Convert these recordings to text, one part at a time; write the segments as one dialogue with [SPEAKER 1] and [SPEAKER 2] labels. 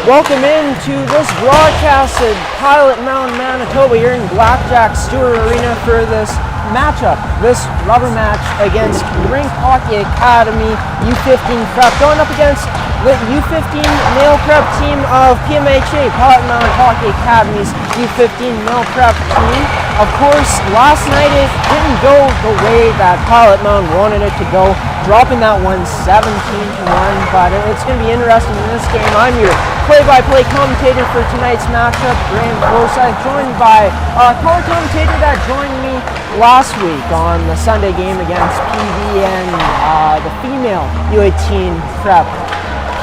[SPEAKER 1] Welcome into this broadcast at Pilot Mound, Manitoba here in Blackjack Stewart Arena for this matchup, this rubber match against Rink Hockey Academy U15 Prep, going up against the U15 male prep team of PMHA, Pilot Mound Hockey Academy's U15 male prep team. Of course, last night it didn't go the way that Pilot Mound wanted it to go, dropping that one 17-1, but it's going to be interesting in this game. I'm your play-by-play commentator for tonight's matchup, Graham Forsyth, joined by a color commentator that joined me last week on the Sunday game against PV and the female U18 prep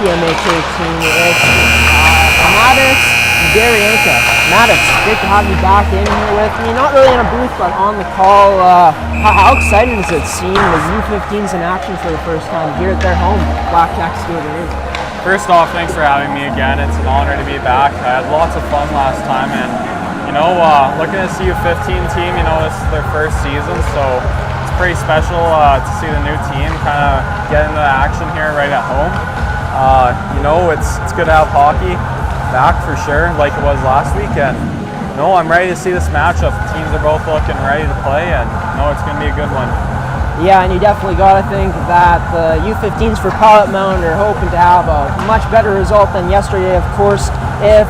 [SPEAKER 1] PMHA team. It's Maddox Darienka. Maddox, great to have you back in here with me. Not really in a booth, but on the call. How exciting is it seeing the U15s in action for the first time here at their home, Blackjack Stewart Arena?
[SPEAKER 2] First off, thanks for having me again. It's an honor to be back. I had lots of fun last time, and looking at this U15 team, this is their first season, so it's pretty special to see the new team kind of get into action here right at home. It's good to have hockey back for sure, like it was last weekend. I'm ready to see this matchup. The teams are both looking ready to play, and it's going to be a good one.
[SPEAKER 1] Yeah, and you definitely got to think that the U15s for Pilot Mound are hoping to have a much better result than yesterday. Of course, if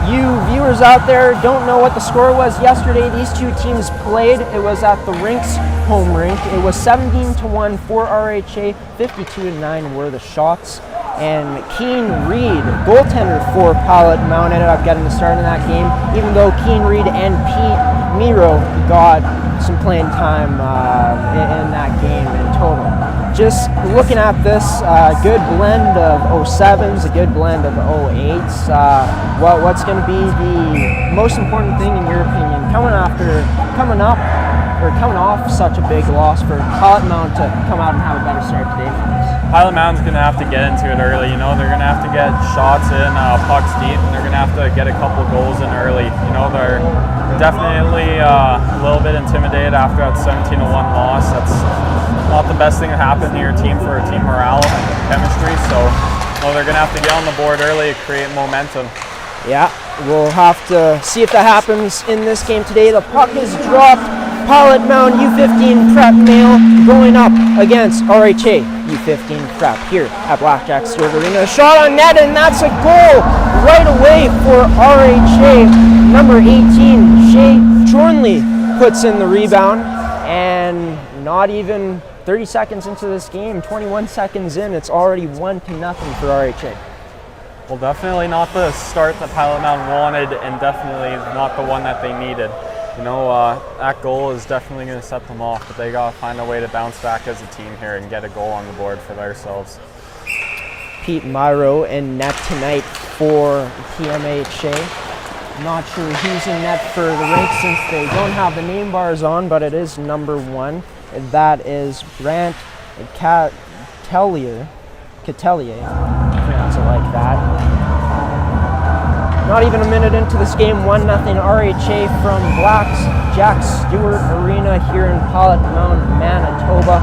[SPEAKER 1] you viewers out there don't know what the score was yesterday, these two teams played. It was at the Rink's home rink. It was 17-1 for RHA, 52-9 were the shots. And Keen Reed, goaltender for Pilot Mound, ended up getting the start in that game, even though Keen Reed and Pete Miro got some playing time in that game in total. Just looking at this, good blend of 07s, a good blend of 08s. What's going to be the most important thing in your opinion coming off such a big loss for Pilot Mound to come out and have a better start today for us?
[SPEAKER 2] Pilot Mound's going to have to get into it early. They're going to have to get shots in, pucks deep, and they're going to have to get a couple goals in early. They're definitely a little bit intimidated after that 17-1 loss. That's not the best thing that happened to your team for team morale and chemistry. So they're going to have to get on the board early to create momentum.
[SPEAKER 1] Yeah, we'll have to see if that happens in this game today. The puck is dropped. Pilot Mound U15 Prep male going up against RHA U15 Prep here at Blackjack Stewart Arena. A shot on net, and that's a goal right away for RHA. Number 18, Shay Chornley, puts in the rebound, and not even 30 seconds into this game, 21 seconds in, it's already 1-0 for RHA.
[SPEAKER 2] Well, definitely not the start that Pilot Mound wanted, and definitely not the one that they needed. That goal is definitely going to set them off, but they got to find a way to bounce back as a team here and get a goal on the board for themselves.
[SPEAKER 1] Pete Miro in net tonight for PMHA. Not sure who's in net for the Rink since they don't have the name bars on, but it is number 1. That is Brant Catelier, pronounce it like that. Not even a minute into this game, 1-0 RHA from Blackjack Stewart Arena here in Pilot Mound, Manitoba.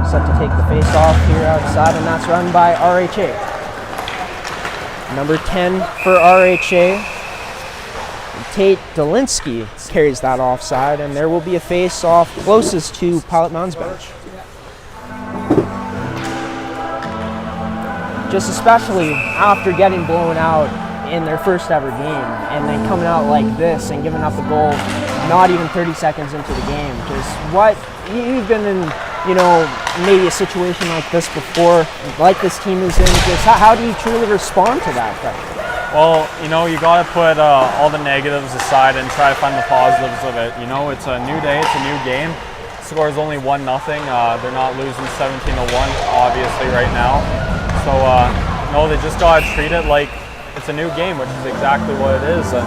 [SPEAKER 1] Set to take the face off here outside, and that's run by RHA. Number 10 for RHA, Tate Dolinsky carries that offside, and there will be a face off closest to Pilot Mound's bench. Just especially after getting blown out in their first ever game and then coming out like this and giving up a goal not even 30 seconds into the game. Because what you've been in, maybe a situation like this before, like this team is in, just how do you truly respond to that pressure?
[SPEAKER 2] Well, you got to put all the negatives aside and try to find the positives of it. It's a new day, it's a new game. The score is only 1-0. They're not losing 17-1, obviously, right now. So, they just got to treat it like it's a new game, which is exactly what it is, and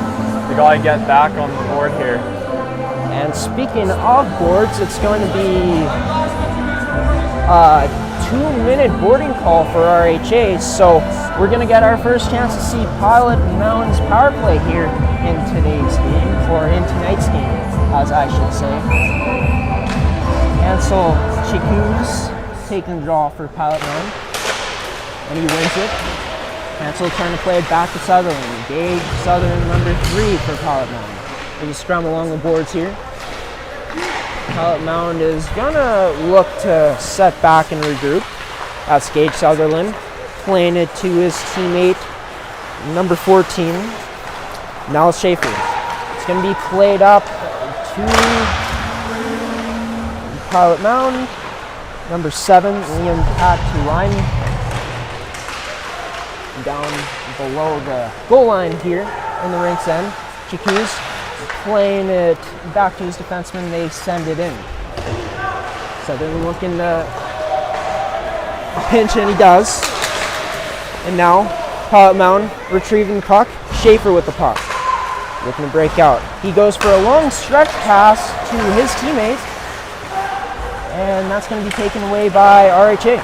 [SPEAKER 2] they got to get back on the board here.
[SPEAKER 1] And speaking of boards, it's going to be a 2-minute boarding call for RHA, so we're going to get our first chance to see Pilot Mound's power play here in today's game, or in tonight's game, as I should say. Ansel Chikuz taking the draw for Pilot Mound, and he wins it. Hansel trying to play it back to Sutherland. Gage Sutherland, number 3 for Pilot Mound. There's a scrum along the boards here. Pilot Mound is gonna look to set back and regroup. That's Gage Sutherland playing it to his teammate, number 14, Niles Schaefer. It's gonna be played up to Pilot Mound, number 7, Liam Patulani, down below the goal line here in the rink's end. Chikuz playing it back to his defenseman, they send it in. So they're looking to pinch, and he does. And now, Pilot Mound retrieving the puck. Schaefer with the puck, looking to break out. He goes for a long stretch pass to his teammate, and that's going to be taken away by RHA.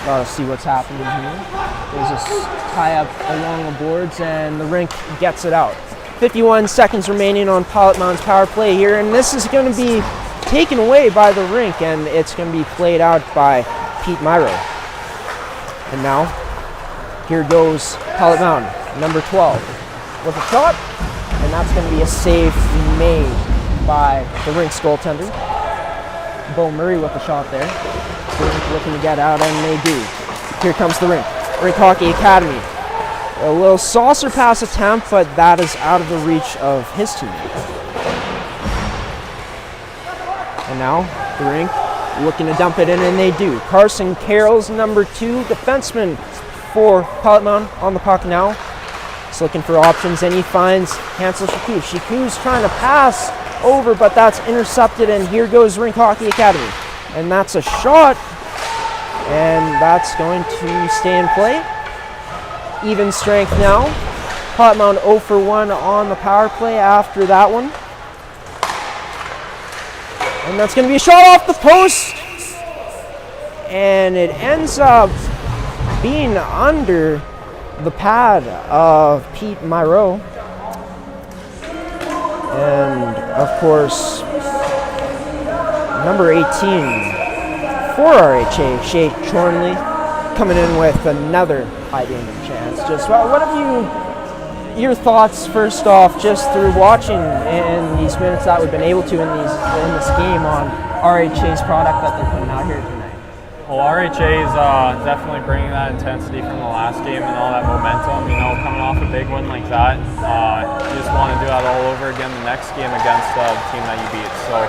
[SPEAKER 1] Gotta see what's happening here. There's a tie-up along the boards, and the rink gets it out. 51 seconds remaining on Pilot Mound's power play here, and this is going to be taken away by the rink, and it's going to be played out by Pete Myro. And now, here goes Pilot Mound, number 12, with a shot, and that's going to be a save made by the rink's goaltender. Bo Murray with the shot there. Looking to get out, and they do. Here comes the Rink Hockey Academy. A little saucer pass attempt, but that is out of the reach of his teammate. And now the Rink looking to dump it in, and they do. Carson Carroll's number 2 defenseman for Pilot Mound on the puck now. He's looking for options, and he finds Hansel Chikuz. Chikuz trying to pass over, but that's intercepted, and here goes Rink Hockey Academy. And that's a shot, and that's going to stay in play. Even strength now. Pilot Mound 0 for 1 on the power play after that one. And that's going to be a shot off the post, and it ends up being under the pad of Pete Myro. And of course, number 18 for RHA, Shea Chornley, coming in with another high danger chance. Just what have your thoughts first off, just through watching in these minutes that we've been able to in this game on RHA's product that they're putting out here tonight?
[SPEAKER 2] Well, RHA is definitely bringing that intensity from the last game and all that momentum. You know, coming off a big win like that, you just want to do that all over again the next game against the team that you beat. So.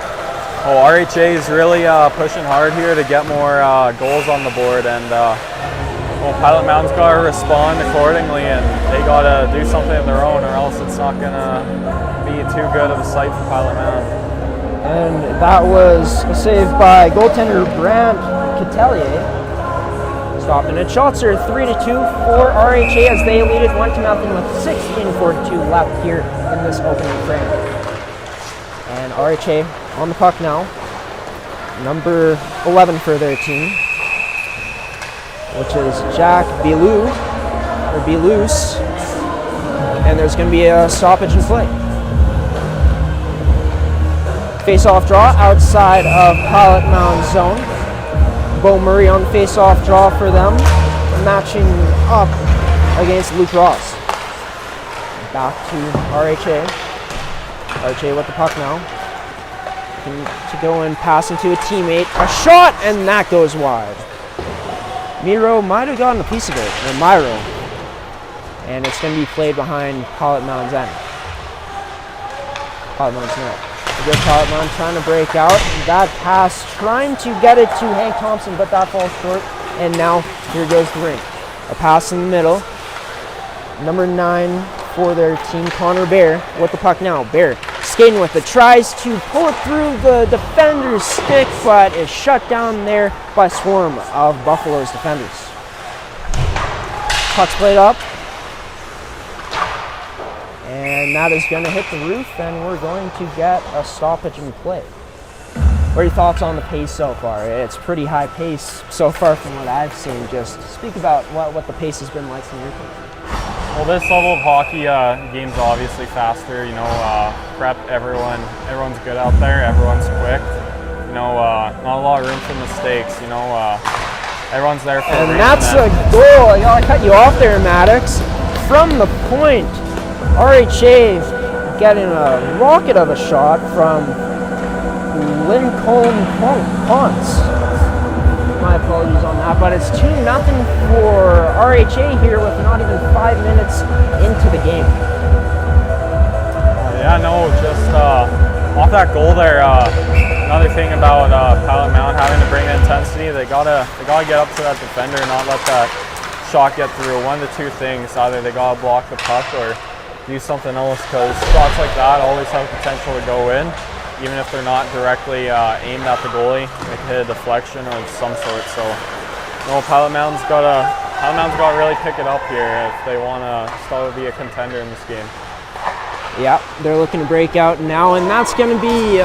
[SPEAKER 2] Well, RHA is really pushing hard here to get more goals on the board, and well, Pilot Mound's got to respond accordingly, and they got to do something of their own, or else it's not going to be too good of a sight for Pilot Mound.
[SPEAKER 1] And that was a save by goaltender Brant Catelier. Stopping it. Shots are 3-2 for RHA as they lead it 1-0 with 16:42 left here in this opening frame. And RHA on the puck now, number 11 for their team, which is Jack Belus, and there's going to be a stoppage in play. Face-off draw outside of Pilot Mound zone. Bo Murray on the face-off draw for them, matching up against Luke Ross. Back to RHA. RHA with the puck now. To go and pass into a teammate. A shot, and that goes wide. Miro might have gotten a piece of it, or Myro. And it's going to be played behind Pilot Mound's end. Pilot Mound's net. A good Pilot Mound trying to break out. That pass trying to get it to Hank Thompson, but that falls short. And now here goes the Rink. A pass in the middle. Number 9 for their team, Connor Bear with the puck now. Bear skating with it, tries to pull it through the defender's stick, but is shut down there by a swarm of Buffalo's defenders. Puck's played up, and that is going to hit the roof, and we're going to get a stoppage in play. What are your thoughts on the pace so far? It's pretty high pace so far from what I've seen. Just speak about what the pace has been like from your point.
[SPEAKER 2] Well, this level of hockey, game's obviously faster. You know, prep, everyone's good out there. Everyone's quick. You not a lot of room for mistakes. Everyone's there for a reason.
[SPEAKER 1] And that's a goal. I cut you off there, Maddox. From the point, RHA getting a rocket of a shot from Lincoln Ponce. My apologies on that, but it's 2-0 for RHA here with not even 5 minutes into the game.
[SPEAKER 2] Yeah, no, just off that goal there. Another thing about Pilot Mound having to bring intensity, they gotta get up to that defender and not let that shot get through. One of the two things: either they gotta block the puck or do something else, because shots like that always have potential to go in, even if they're not directly aimed at the goalie. They can hit a deflection or some sort. So, Pilot Mound's got to really pick it up here if they want to still be a contender in this game.
[SPEAKER 1] Yeah, they're looking to break out now, and that's going to be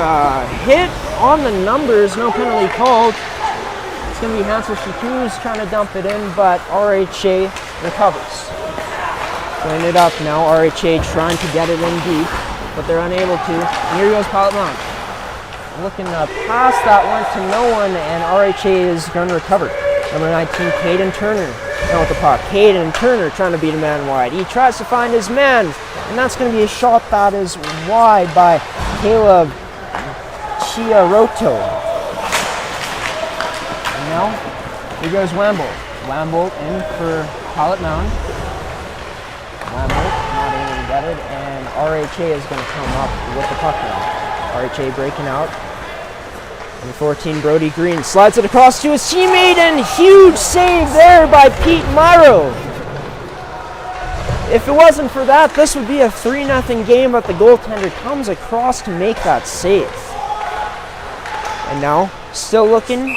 [SPEAKER 1] hit on the numbers. No penalty called. It's going to be Hansel Shiku's trying to dump it in, but RHA recovers. Playing it up now. RHA trying to get it in deep, but they're unable to. And here goes Pilot Mound. Looking to pass that one to no one, and RHA is going to recover. Number 19, Caden Turner. Now with the puck. Caden Turner trying to beat a man wide. He tries to find his man, and that's going to be a shot that is wide by Caleb Chiaroto. And now, here goes Wamble. Wamble in for Pilot Mound. Wamble not able to get it, and RHA is going to come up with the puck now. RHA breaking out. Number 14, Brody Green slides it across to his teammate, and huge save there by Pete Myro. If it wasn't for that, this would be a 3-0 game, but the goaltender comes across to make that save. And now, still looking,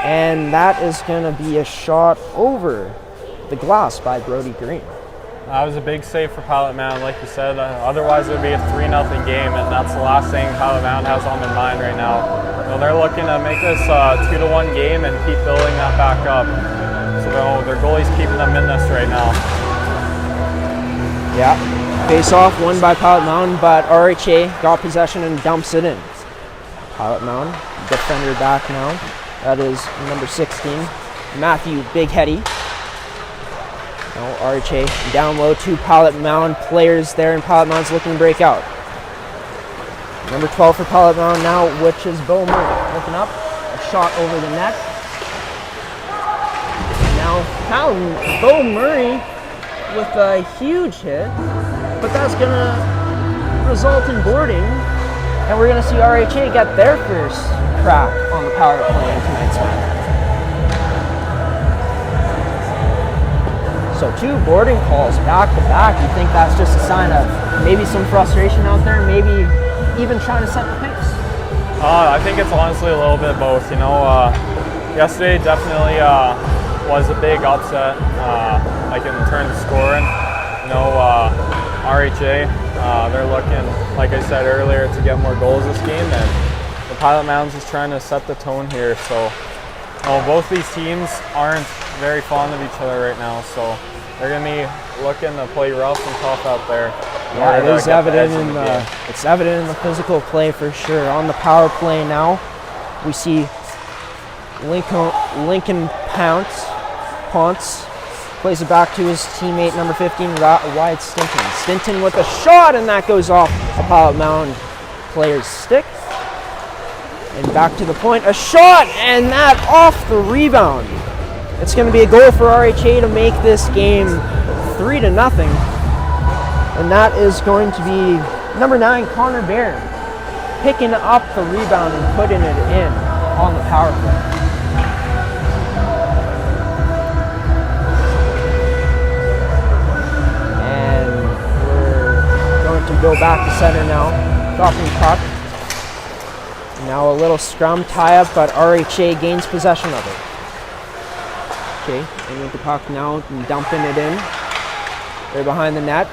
[SPEAKER 1] and that is going to be a shot over the glass by Brody Green.
[SPEAKER 2] That was a big save for Pilot Mound, like you said. Otherwise, it would be a 3-0 game, and that's the last thing Pilot Mound has on their mind right now. They're looking to make this a 2-1 game and keep building that back up. So their goalie's keeping them in this right now.
[SPEAKER 1] Yeah, face off won by Pilot Mound, but RHA got possession and dumps it in. Pilot Mound, defender back now. That is number 16, Matthew Bigheady. Now RHA down low, 2 Pilot Mound players there, and Pilot Mound's looking to break out. Number 12 for Pilot Mound now, which is Bo Murray. Looking up, a shot over the net. Now Bo Murray with a huge hit, but that's going to result in boarding, and we're going to see RHA get their first crack on the power play in tonight's match. So 2 boarding calls back to back. You think that's just a sign of maybe some frustration out there, maybe even trying to set the pace?
[SPEAKER 2] I think it's honestly a little bit of both. Yesterday definitely was a big upset, like in terms of scoring. RHA, they're looking, like I said earlier, to get more goals this game, and the Pilot Mounds is trying to set the tone here. So both these teams aren't very fond of each other right now, so they're going to be looking to play rough and tough out there.
[SPEAKER 1] Yeah, it is evident it's evident in the physical play for sure. On the power play now, we see Lincoln Ponce plays it back to his teammate number 15, Wyatt Stinton. Stinton with a shot, and that goes off a Pilot Mound player's stick. And back to the point, a shot, and that off the rebound. It's going to be a goal for RHA to make this game 3-0. And that is going to be number 9, Connor Baird, picking up the rebound and putting it in on the power play. And we're going to go back to center now, dropping puck. Now a little scrum tie-up, but RHA gains possession of it. Okay, and with the puck now, and dumping it in. They're behind the net.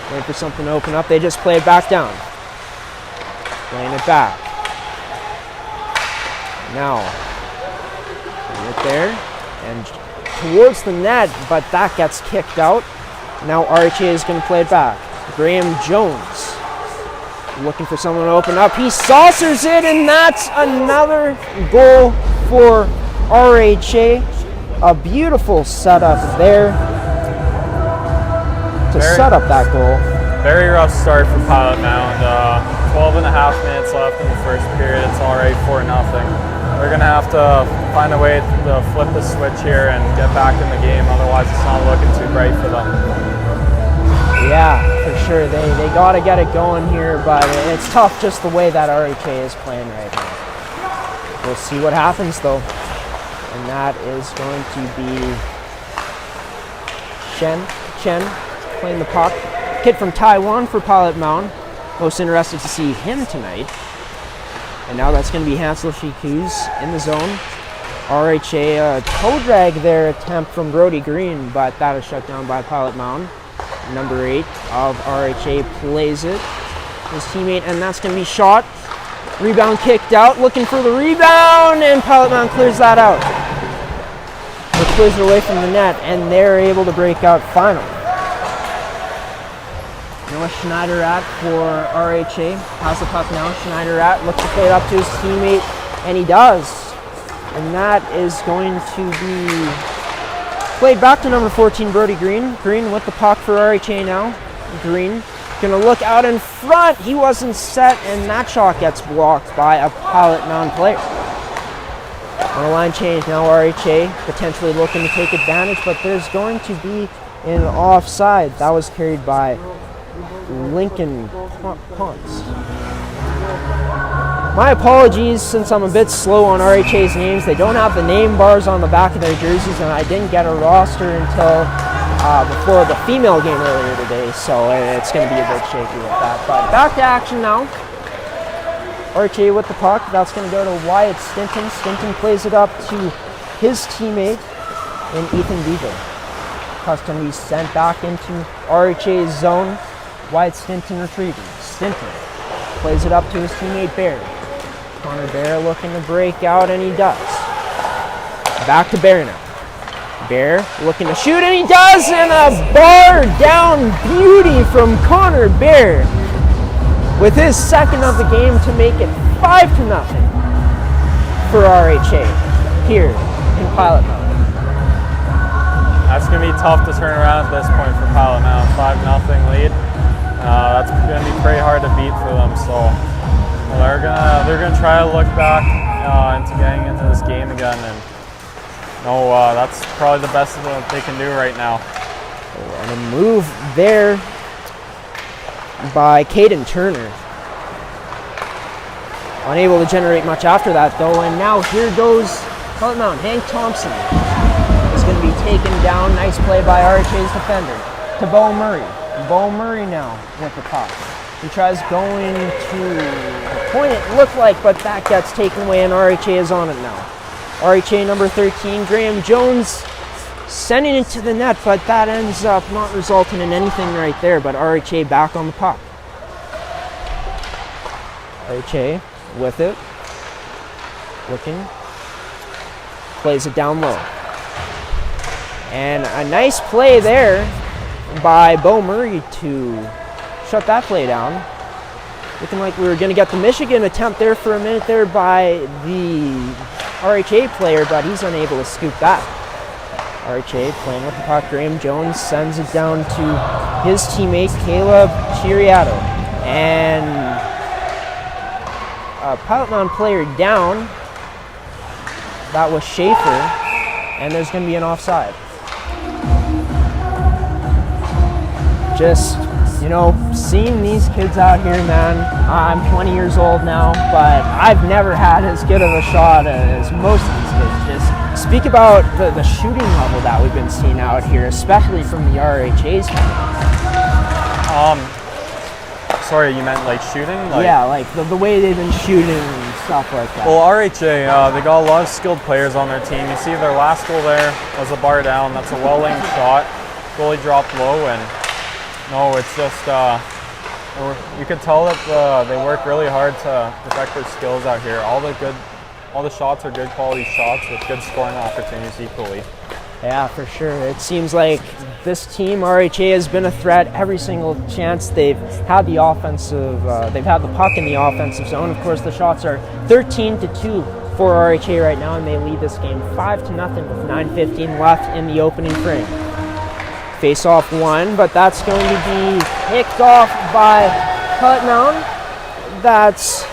[SPEAKER 1] Waiting for something to open up. They just play it back down. Playing it back. Now, right there, and towards the net, but that gets kicked out. Now RHA is going to play it back. Graham Jones looking for someone to open up. He saucers it, and that's another goal for RHA. A beautiful setup there to set up that goal.
[SPEAKER 2] Very rough start for Pilot Mound. 12 and a half minutes left in the first period. It's already 4-0. They're going to have to find a way to flip the switch here and get back in the game. Otherwise, it's not looking too bright for them.
[SPEAKER 1] Yeah, for sure. They got to get it going here, but it's tough just the way that RHA is playing right now. We'll see what happens, though. And that is going to be Chen playing the puck. Kid from Taiwan for Pilot Mound. Most interested to see him tonight. And now that's going to be Hansel Shikuz in the zone. RHA toe drag their attempt from Brody Green, but that is shut down by Pilot Mound. Number 8 of RHA plays it. His teammate, and that's going to be shot. Rebound kicked out, looking for the rebound, and Pilot Mound clears that out. Or clears it away from the net, and they're able to break out finally. Noah Schneider-At for RHA. Has the puck now. Schneider-At looks to play it up to his teammate, and he does. And that is going to be played back to number 14, Brody Green. Green with the puck for RHA now. Green gonna look out in front. He wasn't set, and that shot gets blocked by a Pilot Mound player. On a line change now, RHA potentially looking to take advantage, but there's going to be an offside. That was carried by Lincoln Ponce. My apologies, since I'm a bit slow on RHA's names. They don't have the name bars on the back of their jerseys, and I didn't get a roster until before the female game earlier today, so it's going to be a bit shaky with that. But back to action now. RHA with the puck. That's going to go to Wyatt Stinton. Stinton plays it up to his teammate in Ethan Beaver. Puck's going to be sent back into RHA's zone. Wyatt Stinton retrieving. Stinton plays it up to his teammate Bear. Connor Bear looking to break out, and he does. Back to Bear now. Bear looking to shoot, and he does, and a bar down beauty from Connor Bear with his second of the game to make it 5-0 for RHA here in Pilot Mound.
[SPEAKER 2] That's going to be tough to turn around at this point for Pilot Mound. 5-0 lead. That's going to be pretty hard to beat for them. So they're gonna try to look back into getting into this game again, and that's probably the best that they can do right now.
[SPEAKER 1] And a move there by Caden Turner. Unable to generate much after that, though, and now here goes Pilot Mound. Hank Thompson is going to be taken down. Nice play by RHA's defender to Bo Murray. Bo Murray now with the puck. He tries going to the point it looked like, but that gets taken away, and RHA is on it now. RHA number 13, Graham Jones, sending it to the net, but that ends up not resulting in anything right there, but RHA back on the puck. RHA with it, looking, plays it down low. And a nice play there by Bo Murray to shut that play down. Looking like we were going to get the Michigan attempt there for a minute there by the RHA player, but he's unable to scoop that. RHA playing with the puck. Graham Jones sends it down to his teammate Caleb Chiriato. And a Pilot Mound player down. That was Schaefer. And there's going to be an offside. Just, seeing these kids out here, man, I'm 20 years old now, but I've never had as good of a shot as most of these kids. Just speak about the shooting level that we've been seeing out here, especially from the RHA's.
[SPEAKER 2] Sorry, you meant like shooting?
[SPEAKER 1] Yeah, like the way they've been shooting and stuff like that.
[SPEAKER 2] Well, RHA, they got a lot of skilled players on their team. You see their last goal there was a bar down. That's a well-aimed shot. Goalie dropped low, and it's just, you can tell that they work really hard to perfect their skills out here. All the shots are good quality shots with good scoring opportunities equally.
[SPEAKER 1] Yeah, for sure. It seems like this team, RHA, has been a threat every single chance they've had the they've had the puck in the offensive zone. Of course, the shots are 13-2 for RHA right now, and they lead this game 5-0 with 9:15 left in the opening frame. Face off one, but that's going to be picked off by Pilot Mound. That's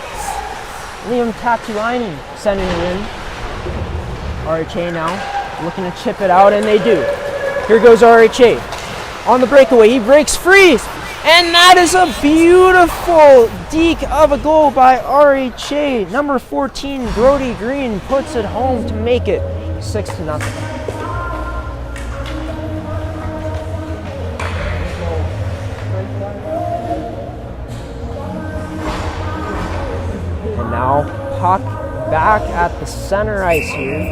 [SPEAKER 1] Liam Tatuainen sending it in. RHA now looking to chip it out, and they do. Here goes RHA on the breakaway. He breaks free, and that is a beautiful deke of a goal by RHA. Number 14, Brody Green, puts it home to make it 6-0. And now puck back at the center ice here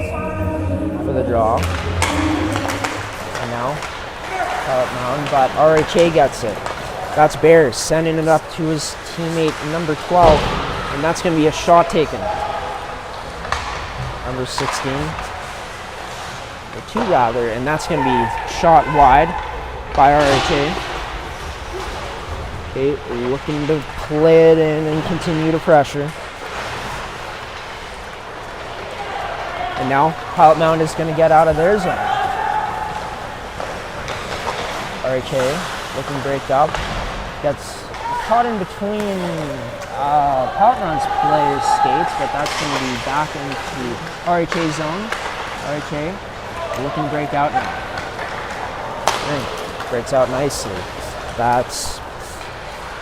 [SPEAKER 1] for the draw. And now Pilot Mound, but RHA gets it. That's Bears sending it up to his teammate number 12, and that's going to be a shot taken. Number 16, or 2 rather, and that's going to be shot wide by RHA. Okay, looking to play it in and continue to pressure. And now Pilot Mound is going to get out of their zone. RHA looking break up. Gets caught in between Pilot Mound's players' skates, but that's going to be back into RHA's zone. RHA looking break out now. Rink breaks out nicely. That's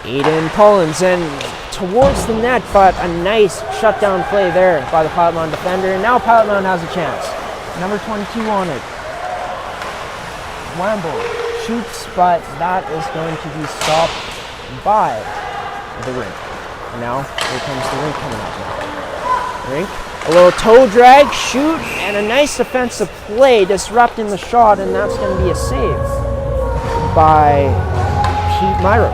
[SPEAKER 1] Aiden Collins, and towards the net, but a nice shutdown play there by the Pilot Mound defender. And now Pilot Mound has a chance. Number 22 on it. Wamble shoots, but that is going to be stopped by the Rink. And now here comes the Rink coming up. Rink, a little toe drag, shoot, and a nice defensive play disrupting the shot, and that's going to be a save by Pete Myro.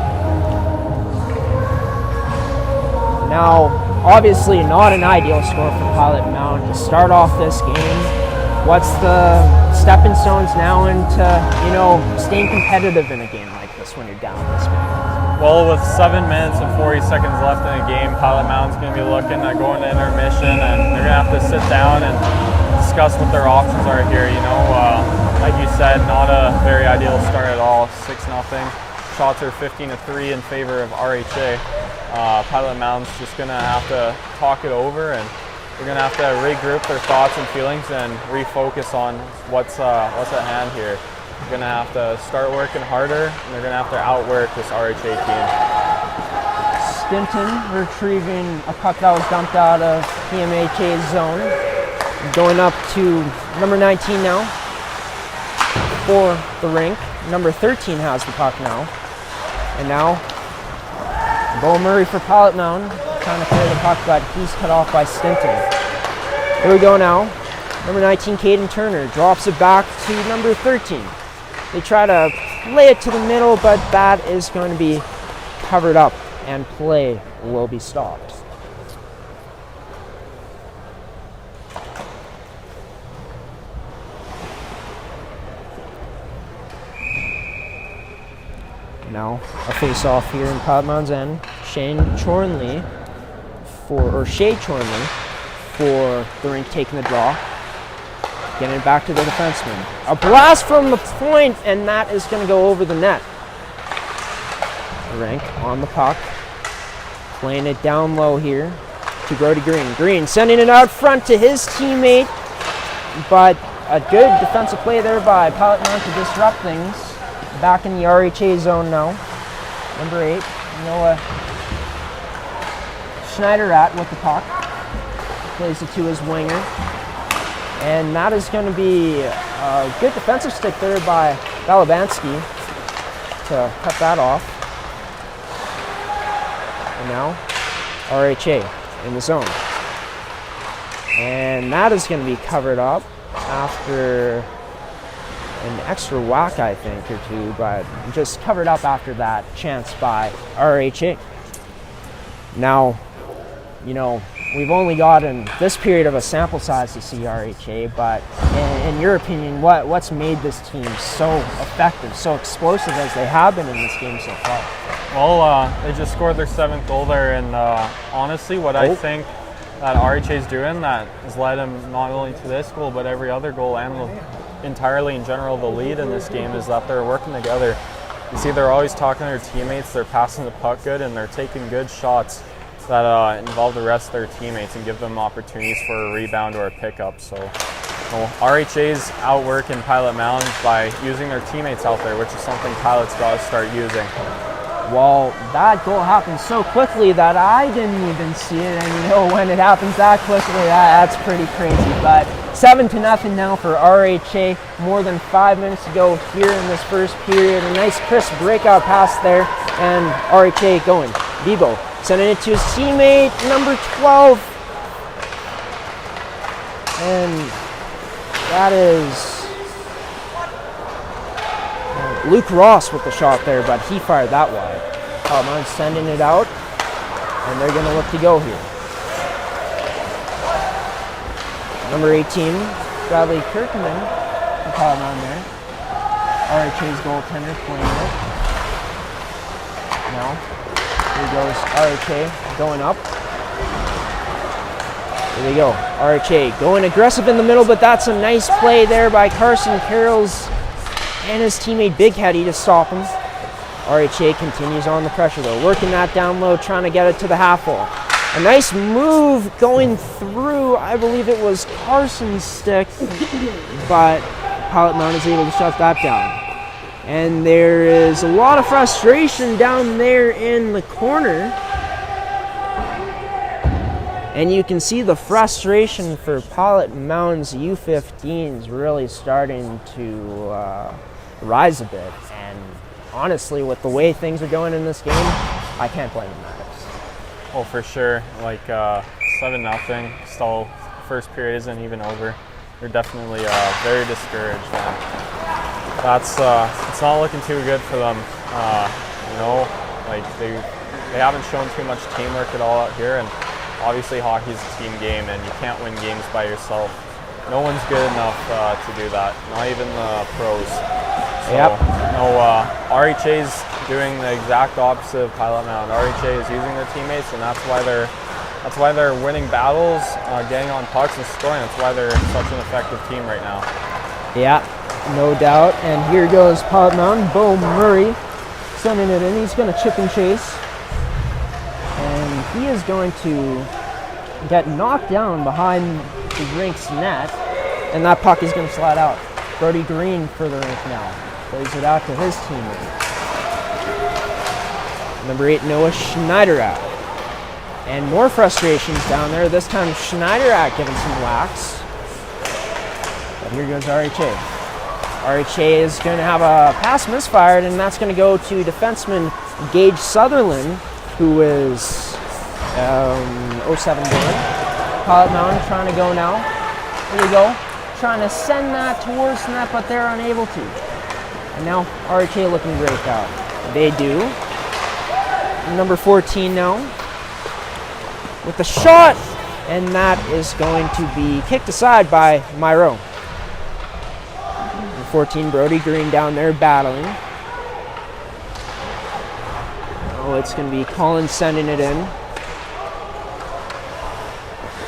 [SPEAKER 1] Now, obviously not an ideal score for Pilot Mound to start off this game. What's the stepping stones now into, staying competitive in a game like this when you're down this big?
[SPEAKER 2] Well, with 7 minutes and 40 seconds left in the game, Pilot Mound's going to be looking at going to intermission, and they're going to have to sit down and discuss what their options are here. Like you said, not a very ideal start at all. 6-0. Shots are 15-3 in favor of RHA. Pilot Mound's just going to have to talk it over, and they're going to have to regroup their thoughts and feelings and refocus on what's at hand here. They're going to have to start working harder, and they're going to have to outwork this RHA team.
[SPEAKER 1] Stinton retrieving a puck that was dumped out of PMHA's zone. Going up to number 19 now for the Rink. Number 13 has the puck now. And now Bo Murray for Pilot Mound, trying to clear the puck, but he's cut off by Stinton. Here we go now. Number 19, Caden Turner, drops it back to number 13. They try to play it to the middle, but that is going to be covered up, and play will be stopped. Now a face-off here in Pilot Mound's end. Shea Chornley for the Rink taking the draw. Getting it back to the defenseman. A blast from the point, and that is going to go over the net. Rink on the puck. Playing it down low here to Brody Green. Green sending it out front to his teammate, but a good defensive play there by Pilot Mound to disrupt things. Back in the RHA zone now. Number 8, Noah Schneiderat with the puck. Plays it to his winger. And that is going to be a good defensive stick there by Balabansky to cut that off. And now RHA in the zone. And that is going to be covered up after an extra whack, I think, or two, but just covered up after that chance by RHA. Now, we've only gotten this period of a sample size to see RHA, but in your opinion, what's made this team so effective, so explosive as they have been in this game so far?
[SPEAKER 2] Well, they just scored their 7th goal there, and honestly, what I think that RHA is doing that has led them not only to this goal, but every other goal and entirely in general the lead in this game is that they're working together. You see, they're always talking to their teammates, they're passing the puck good, and they're taking good shots that involve the rest of their teammates and give them opportunities for a rebound or a pickup. So RHA's outworking Pilot Mound by using their teammates out there, which is something Pilot's got to start using.
[SPEAKER 1] Well, that goal happened so quickly that I didn't even see it, and when it happens that quickly, that's pretty crazy. But 7-0 now for RHA. More than 5 minutes to go here in this first period. A nice crisp breakout pass there, and RHA going. Bebo sending it to his teammate, number 12. And that is Luke Ross with the shot there, but he fired that wide. Mound sending it out, and they're going to look to go here. Number 18, Bradley Kirkman, the Mound there. RHA's goaltender playing it. Now, here goes RHA going up. There they go. RHA going aggressive in the middle, but that's a nice play there by Carson Carrolls and his teammate Big Heady to stop him. RHA continues on the pressure though, working that down low, trying to get it to the half wall. A nice move going through, I believe it was Carson's stick, but Pilot Mound is able to shut that down. And there is a lot of frustration down there in the corner. And you can see the frustration for Pilot Mound's U15s really starting to rise a bit. And honestly, with the way things are going in this game, I can't blame them.
[SPEAKER 2] Oh, for sure. Like 7-0. Still, first period isn't even over. They're definitely very discouraged. That's it's not looking too good for them. Like they haven't shown too much teamwork at all out here, and obviously hockey's a team game, and you can't win games by yourself. No one's good enough to do that. Not even the pros. So, RHA's doing the exact opposite of Pilot Mound. RHA is using their teammates, and that's why they're winning battles, getting on pucks and scoring. That's why they're such an effective team right now.
[SPEAKER 1] Yeah, no doubt. And here goes Pilot Mound. Bo Murray sending it in. He's going to chip and chase, and he is going to get knocked down behind the Rink's net, and that puck is going to slide out. Brody Green for the Rink now. Plays it out to his teammate. Number 8, Noah Schneiderak. And more frustrations down there. This time Schneiderak getting some wax. But here goes RHA. RHA is going to have a pass misfired, and that's going to go to defenseman Gage Sutherland, who is 07 born. Pilot Mound trying to go now. Here we go. Trying to send that towards the net, but they're unable to. And now RHA looking great out. They do. Number 14 now with the shot, and that is going to be kicked aside by Myro. Number 14, Brody Green down there battling. Oh, it's going to be Collins sending it in.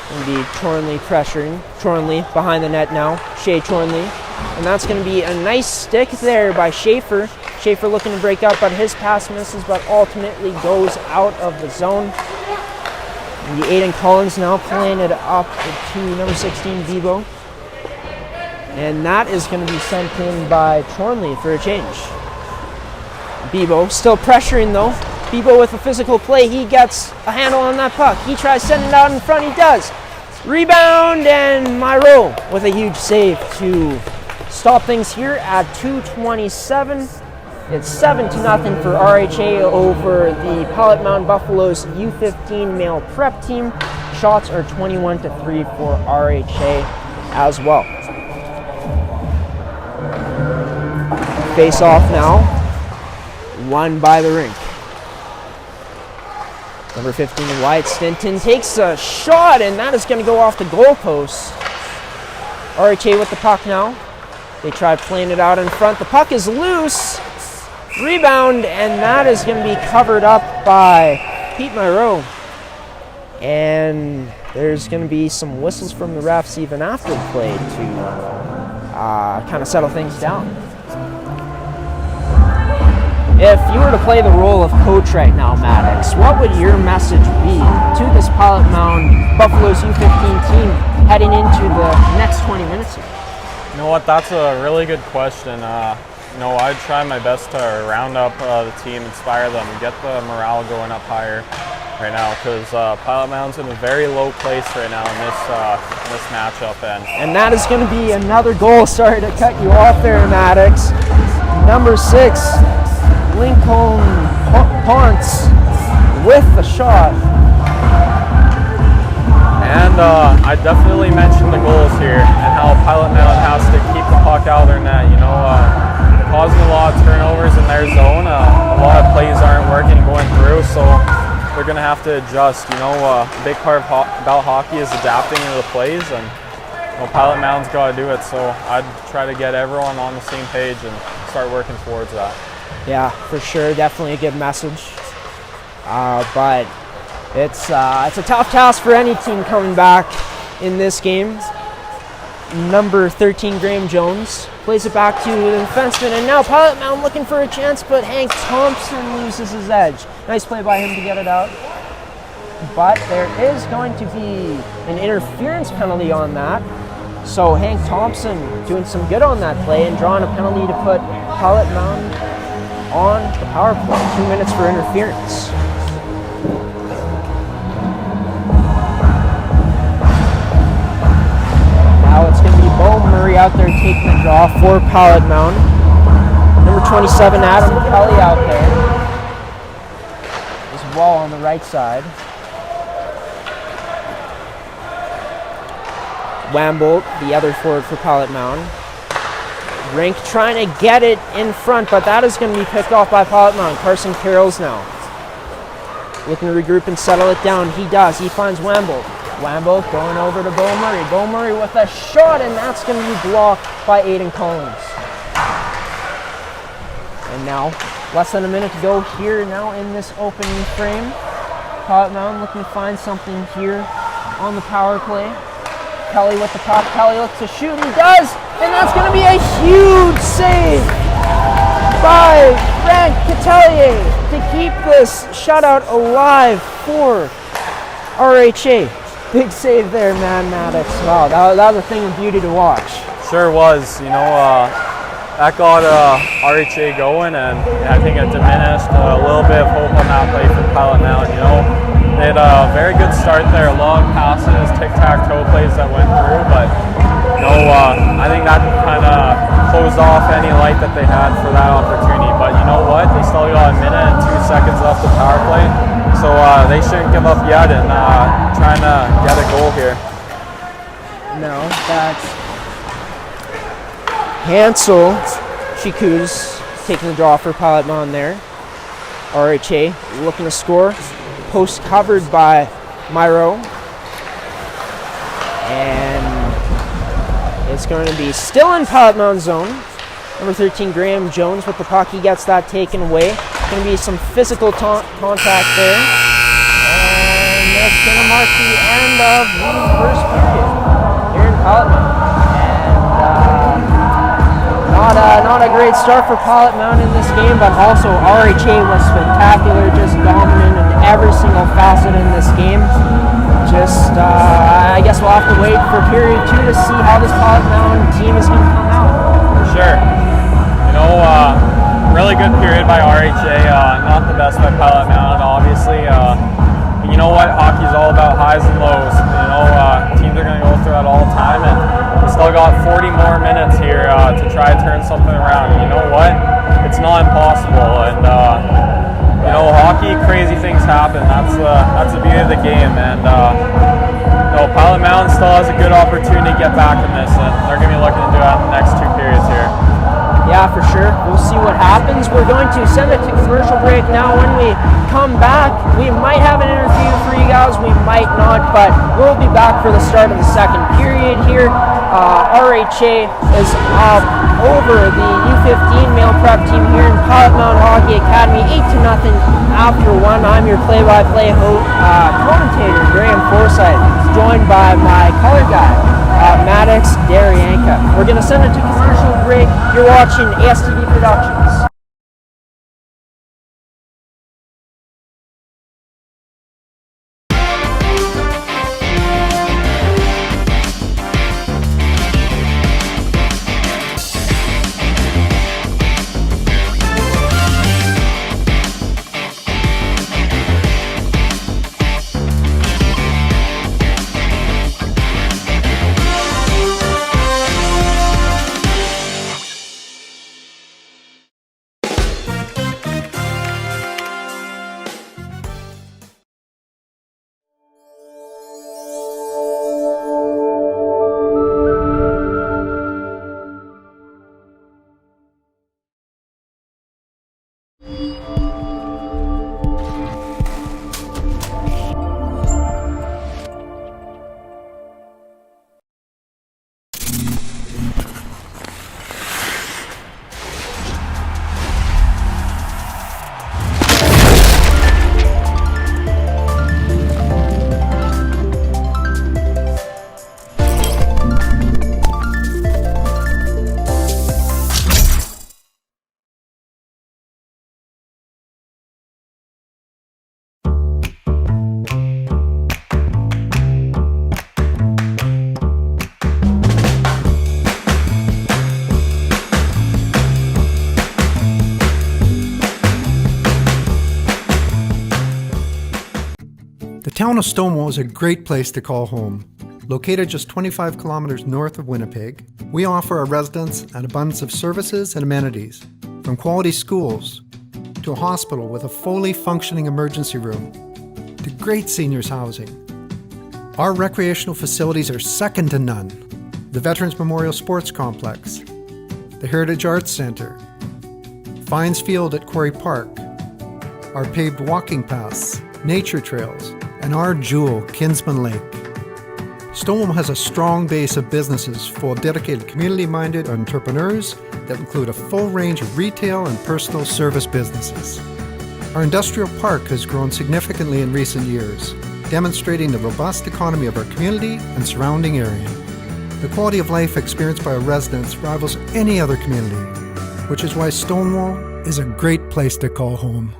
[SPEAKER 1] Going to be Chornley pressuring. Chornley behind the net now. Shea Chornley. And that's going to be a nice stick there by Schaefer. Schaefer looking to break out, but his pass misses, but ultimately goes out of the zone. And the Aiden Collins now playing it up to number 16, Bebo. And that is going to be sent in by Chornley for a change. Bebo still pressuring though. Bebo with a physical play. He gets a handle on that puck. He tries sending it out in front. He does. Rebound, and Myro with a huge save to stop things here at 2:27. It's 7-0 for RHA over the Pilot Mound Buffaloes U15 male prep team. Shots are 21-3 for RHA as well. Face off now, won by the Rink. Number 15, Wyatt Stinton takes a shot, and that is going to go off the goalpost. RHA with the puck now. They try playing it out in front. The puck is loose. Rebound, and that is going to be covered up by Pete Myro. And there's going to be some whistles from the refs even after the play to kind of settle things down. If you were to play the role of coach right now, Maddox, what would your message be to this Pilot Mound Buffaloes U15 team heading into the next 20 minutes here?
[SPEAKER 2] You know what, that's a really good question. I'd try my best to round up the team, inspire them, get the morale going up higher right now, because Pilot Mound's in a very low place right now in this matchup.
[SPEAKER 1] And that is going to be another goal. Sorry to cut you off there, Maddox. Number 6, Lincoln Ponce with the shot.
[SPEAKER 2] And I definitely mentioned the goals here and how Pilot Mound has to keep the puck out of their net. Causing a lot of turnovers in their zone. A lot of plays aren't working going through, so they're going to have to adjust. A big part about hockey is adapting to the plays, and Pilot Mound's got to do it. So I'd try to get everyone on the same page and start working towards that.
[SPEAKER 1] Yeah, for sure. Definitely a good message. But it's a tough task for any team coming back in this game. Number 13, Graham Jones, plays it back to the defenseman, and now Pilot Mound looking for a chance, but Hank Thompson loses his edge. Nice play by him to get it out. But there is going to be an interference penalty on that. So Hank Thompson doing some good on that play and drawing a penalty to put Pilot Mound on the power play. 2 minutes for interference. Now it's going to be Bo Murray out there taking the draw for Pilot Mound. Number 27, Adam Kelly out there. There's Wall on the right side. Wambolt, the other forward for Pilot Mound. Rink trying to get it in front, but that is going to be picked off by Pilot Mound. Carson Carroll's now looking to regroup and settle it down. He does. He finds Wambolt. Wambolt going over to Bo Murray. Bo Murray with a shot, and that's going to be blocked by Aiden Collins. And now, less than a minute to go here now in this opening frame. Pilot Mound looking to find something here on the power play. Kelly with the puck. Kelly looks to shoot, and he does! And that's going to be a huge save by Frank Catelier to keep this shutout alive for RHA. Big save there, man, Maddox. Wow, that was a thing of beauty to watch.
[SPEAKER 2] Sure was. That got RHA going, and I think it diminished a little bit of hope on that play for Pilot Mound. They had a very good start there, long passes, tic-tac-toe plays that went through, but I think that kind of closed off any light that they had for that opportunity. But you know what? They still got a minute and 2 seconds left of power play, so they shouldn't give up yet and trying to get a goal here.
[SPEAKER 1] No, that's Hansel Shikuz taking the draw for Pilot Mound there. RHA looking to score. Post covered by Myro. And it's going to be still in Pilot Mound zone. Number 13, Graham Jones with the puck. He gets that taken away. Going to be some physical contact there. And that's going to mark the end of the first period here in Pilot Mound. And not a great start for Pilot Mound in this game, but also RHA was spectacular, just dominant in every single facet in this game. I guess we'll have to wait for period 2 to see how this Pilot Mound team is going to come out.
[SPEAKER 2] For sure. Really good period by RHA. Not the best by Pilot Mound, obviously. You know what? Hockey's all about highs and lows. Teams are going to go through that all the time, and we still got 40 more minutes here to try to turn something around. And you know what? It's not impossible, and hockey, crazy things happen. That's the beauty of the game, and Pilot Mound still has a good opportunity to get back in this, and they're going to be looking to do that in the next 2 periods here.
[SPEAKER 1] Yeah, for sure. We'll see what happens. We're going to send it to commercial break now. When we come back, we might have an interview for you guys. We might not, but we'll be back for the start of the second period here RHA is up over the U15 male prep team here in Pilot Mound Hockey Academy, 8-0 after 1. I'm your play-by-play commentator, Graham Forsyth, joined by my color guy, Maddox Darianka. We're going to send it to commercial break. You're watching ASTV Productions.
[SPEAKER 3] The town of Stonewall is a great place to call home. Located just 25 kilometers north of Winnipeg, we offer our residents an abundance of services and amenities, from quality schools to a hospital with a fully functioning emergency room to great seniors housing. Our recreational facilities are second to none. The Veterans Memorial Sports Complex, the Heritage Arts Centre, Fines Field at Quarry Park, our paved walking paths, nature trails, and our jewel, Kinsman Lake. Stonewall has a strong base of businesses full of dedicated community-minded entrepreneurs that include a full range of retail and personal service businesses. Our industrial park has grown significantly in recent years, demonstrating the robust economy of our community and surrounding area. The quality of life experienced by our residents rivals any other community, which is why Stonewall is a great place to call home.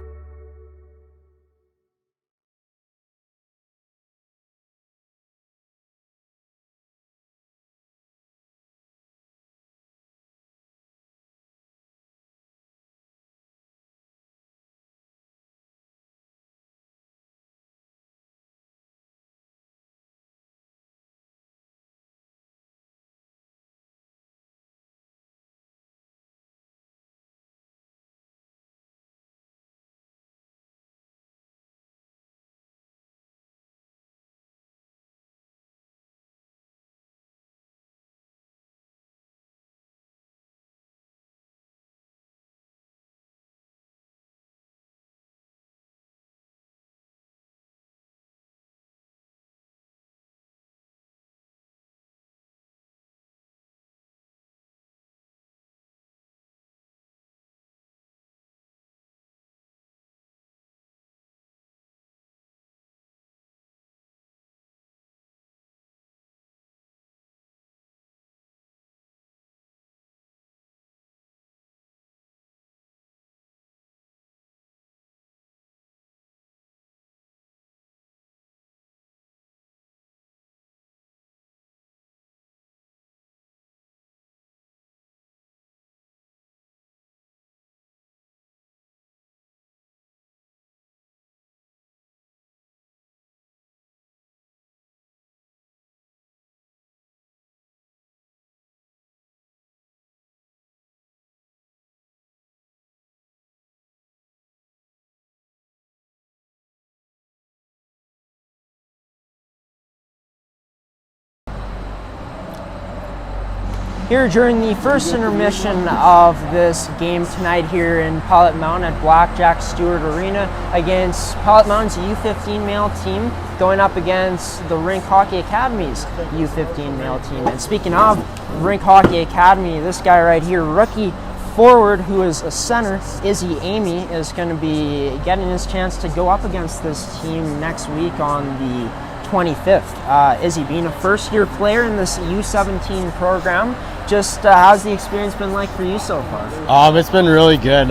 [SPEAKER 1] here during the first intermission of this game tonight here in Pilot Mound at Blackjack Stewart Arena against Pilot Mound's U15 male team going up against the Rink Hockey Academy's U15 male team. And speaking of Rink Hockey Academy, this guy right here, rookie forward who is a center, Izzy Amy, is going to be getting his chance to go up against this team next week on the 25th. Izzy, being a first-year player in this U17 program, just how's the experience been like for you so far?
[SPEAKER 4] It's been really good.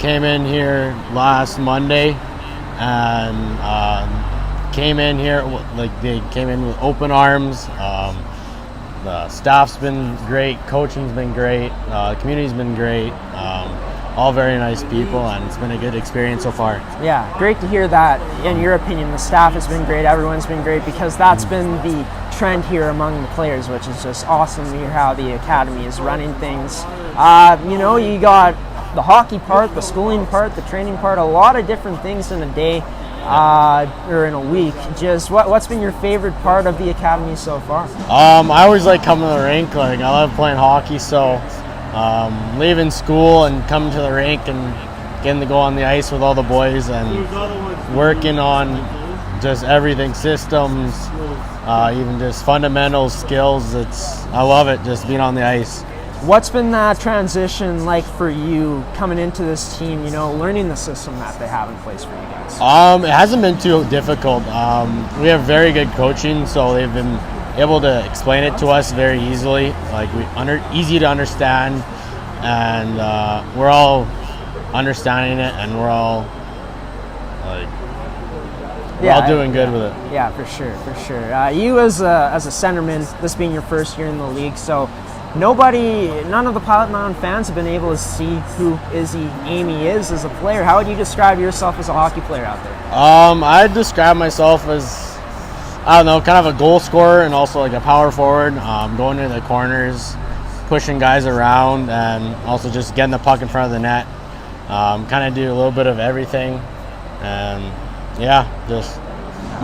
[SPEAKER 4] Came in here last Monday and came in here they came in with open arms. The staff's been great, coaching's been great, the community's been great. All very nice people, and it's been a good experience so far.
[SPEAKER 1] Yeah, great to hear that. In your opinion, the staff has been great, everyone's been great, because that's been the trend here among the players, which is just awesome to hear how the academy is running things. You got the hockey part, the schooling part, the training part, a lot of different things in a day or in a week. Just what's been your favorite part of the academy so far?
[SPEAKER 4] I always like coming to the rink. I love playing hockey, so leaving school and coming to the rink and getting to go on the ice with all the boys and working on just everything, systems, even just fundamentals, skills. I love it, just being on the ice.
[SPEAKER 1] What's been that transition like for you coming into this team, learning the system that they have in place for you guys?
[SPEAKER 4] It hasn't been too difficult. We have very good coaching, so they've been able to explain it to us very easily, easy to understand, and we're all understanding it, and we're all doing good with it.
[SPEAKER 1] Yeah, for sure. You as a centerman, this being your first year in the league, so none of the Pilot Mound fans have been able to see who Izzy Amy is as a player. How would you describe yourself as a hockey player out there?
[SPEAKER 4] I'd describe myself as, kind of a goal scorer and also a power forward, going to the corners, pushing guys around, and also just getting the puck in front of the net. Kind of do a little bit of everything, and just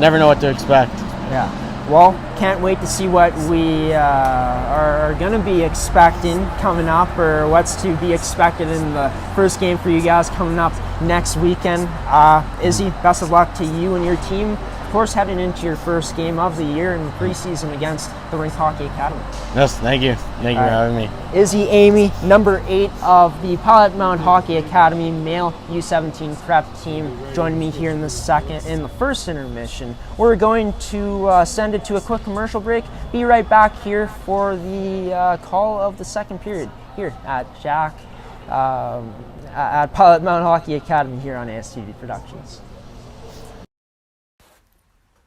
[SPEAKER 4] never know what to expect.
[SPEAKER 1] Yeah. Well, can't wait to see what we are going to be expecting coming up, or what's to be expected in the first game for you guys coming up next weekend. Izzy, best of luck to you and your team. Of course, heading into your first game of the year in the preseason against the Rink Hockey Academy.
[SPEAKER 4] Yes, thank you. Thank you for having me.
[SPEAKER 1] Izzy Amy, number 8 of the Pilot Mound Hockey Academy male U17 prep team, joining me here in the first intermission. We're going to send it to a quick commercial break. Be right back here for the call of the second period here at at Pilot Mound Hockey Academy here on ASTV Productions.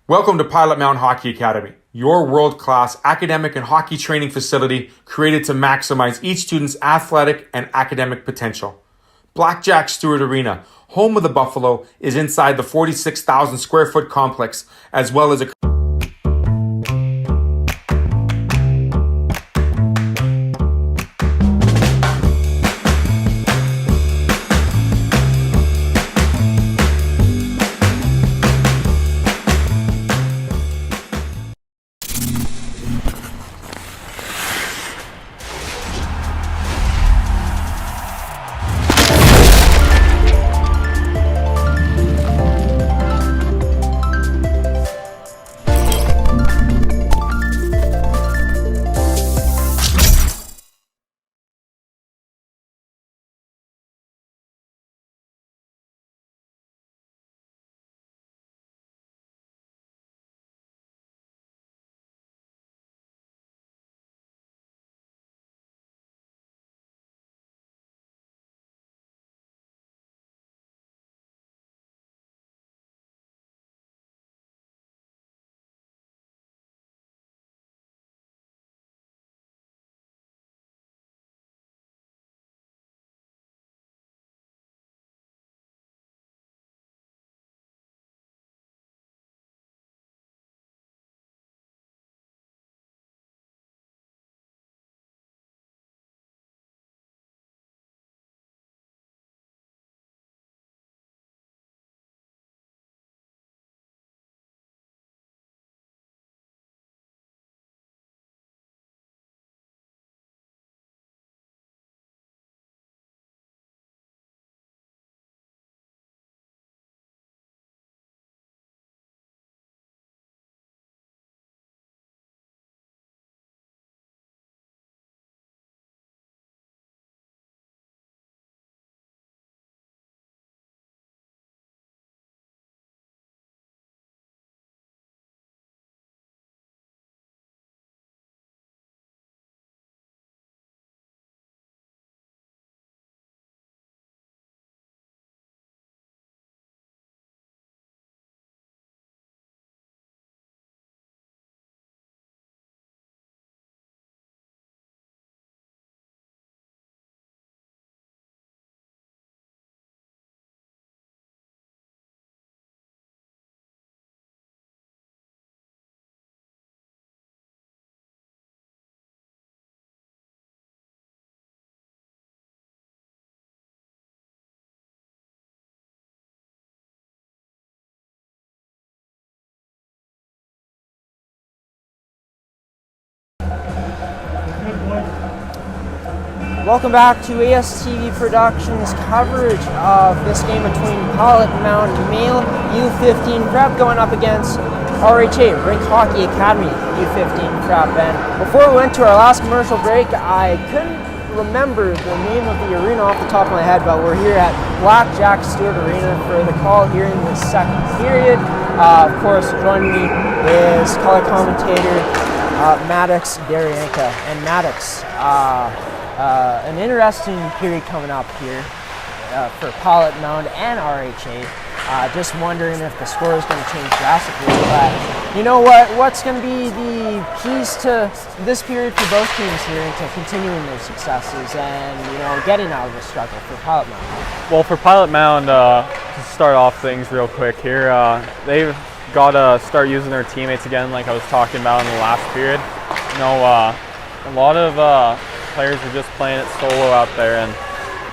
[SPEAKER 5] Welcome to Pilot Mound Hockey Academy, your world-class academic and hockey training facility created to maximize each student's athletic and academic potential. Blackjack Stewart Arena, home of the Buffalo, is inside the 46,000 square foot complex, as well as a
[SPEAKER 1] Welcome back to ASTV Productions coverage of this game between Pilot Mound male U15 prep going up against RHA, Rink Hockey Academy U15 prep. And before we went to our last commercial break, I couldn't remember the name of the arena off the top of my head, but we're here at Blackjack Stewart Arena for the call here in the second period. Of course, joining me is color commentator Maddox Darienka. And Maddox, an interesting period coming up here for Pilot Mound and RHA. Just wondering if the score is going to change drastically, but you know what's going to be the keys to this period for both teams here into continuing their successes and getting out of the struggle for Pilot Mound?
[SPEAKER 2] Well, for Pilot Mound, to start off things real quick here, they've got to start using their teammates again, like I was talking about in the last period. A lot of players are just playing it solo out there, and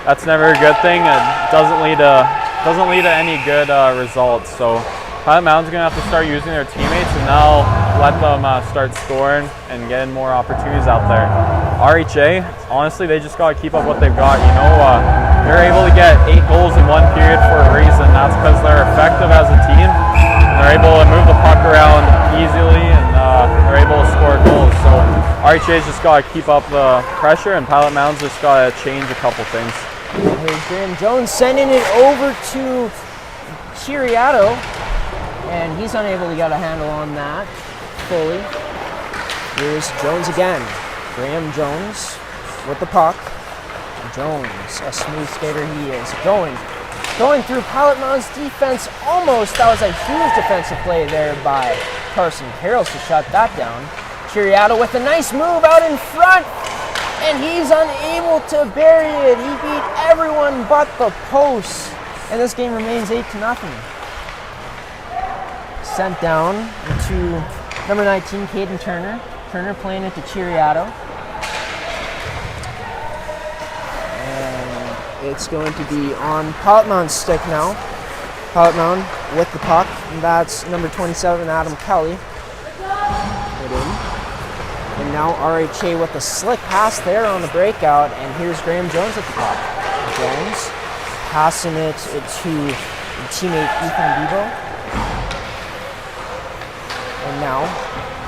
[SPEAKER 2] that's never a good thing. It doesn't lead to any good results. So Pilot Mound's going to have to start using their teammates, and now let them start scoring and getting more opportunities out there. RHA, honestly, they just got to keep up what they've got. They're able to get 8 goals in one period for a reason. That's because they're effective as a team. They're able to move the puck around easily, and they're able to score goals. So RHA's just got to keep up the pressure, and Pilot Mound's just got to change a couple things.
[SPEAKER 1] Here's Graham Jones sending it over to Chiriato, and he's unable to get a handle on that fully. Here's Jones again. Graham Jones with the puck. Jones, a smooth skater he is, going through Pilot Mound's defense almost. That was a huge defensive play there by Carson Carrolls to shut that down. Chiriato with a nice move out in front, and he's unable to bury it. He beat everyone but the post, and this game remains 8-0. Sent down to number 19, Caden Turner. Turner playing it to Chiriato. And it's going to be on Pilot Mound's stick now. Pilot Mound with the puck, and that's number 27, Adam Kelly. Put in. And now RHA with a slick pass there on the breakout, and here's Graham Jones at the puck. Jones passing it to teammate Ethan Bebo. And now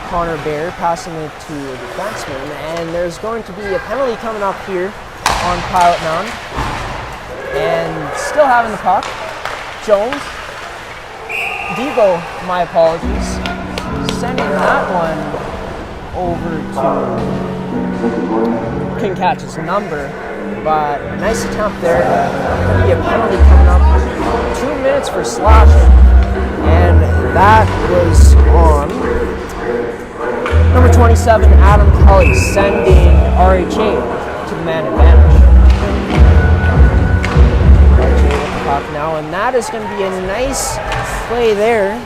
[SPEAKER 1] Connor Bear passing it to a defenseman, and there's going to be a penalty coming up here on Pilot Mound. And still having the puck, Jones, Bebo, my apologies, sending that one over to, couldn't catch his number, but a nice attempt there. Going to be a penalty coming up. 2 minutes for slashing, and that was on number 27, Adam Kelly, sending RHA to the man advantage. RHA with the puck now, and that is going to be a nice play there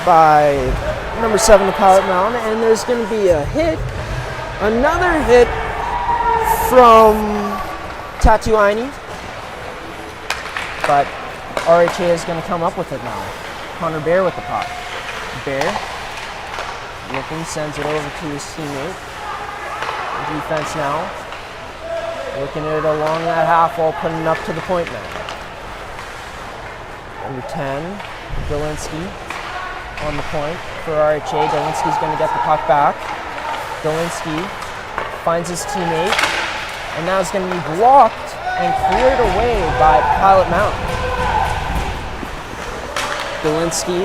[SPEAKER 1] by number 7, the Pilot Mound, and there's going to be a hit, another hit from Tatuaini, but RHA is going to come up with it now. Connor Bear with the puck. Bear looking, sends it over to his teammate. Defense now, looking at it along that half wall, putting it up to the point man. Number 10, Dolinski on the point for RHA. Dolinski's going to get the puck back. Dolinski finds his teammate, and now it's going to be blocked and cleared away by Pilot Mound. Dolinski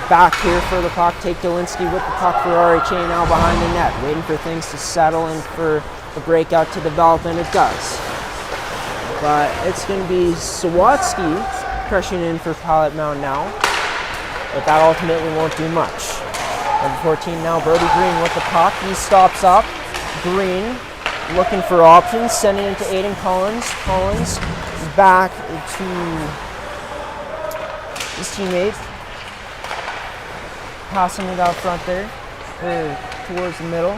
[SPEAKER 1] back here for the puck. Take Dolinski with the puck for RHA now behind the net, waiting for things to settle and for the breakout to develop, and it does. But it's going to be Sawatsky pressuring in for Pilot Mound now. But that ultimately won't do much. Number 14 now, Brody Green with the puck. He stops up. Green looking for options, sending it to Aiden Collins. Collins back to his teammate. Passing it out front there, towards the middle.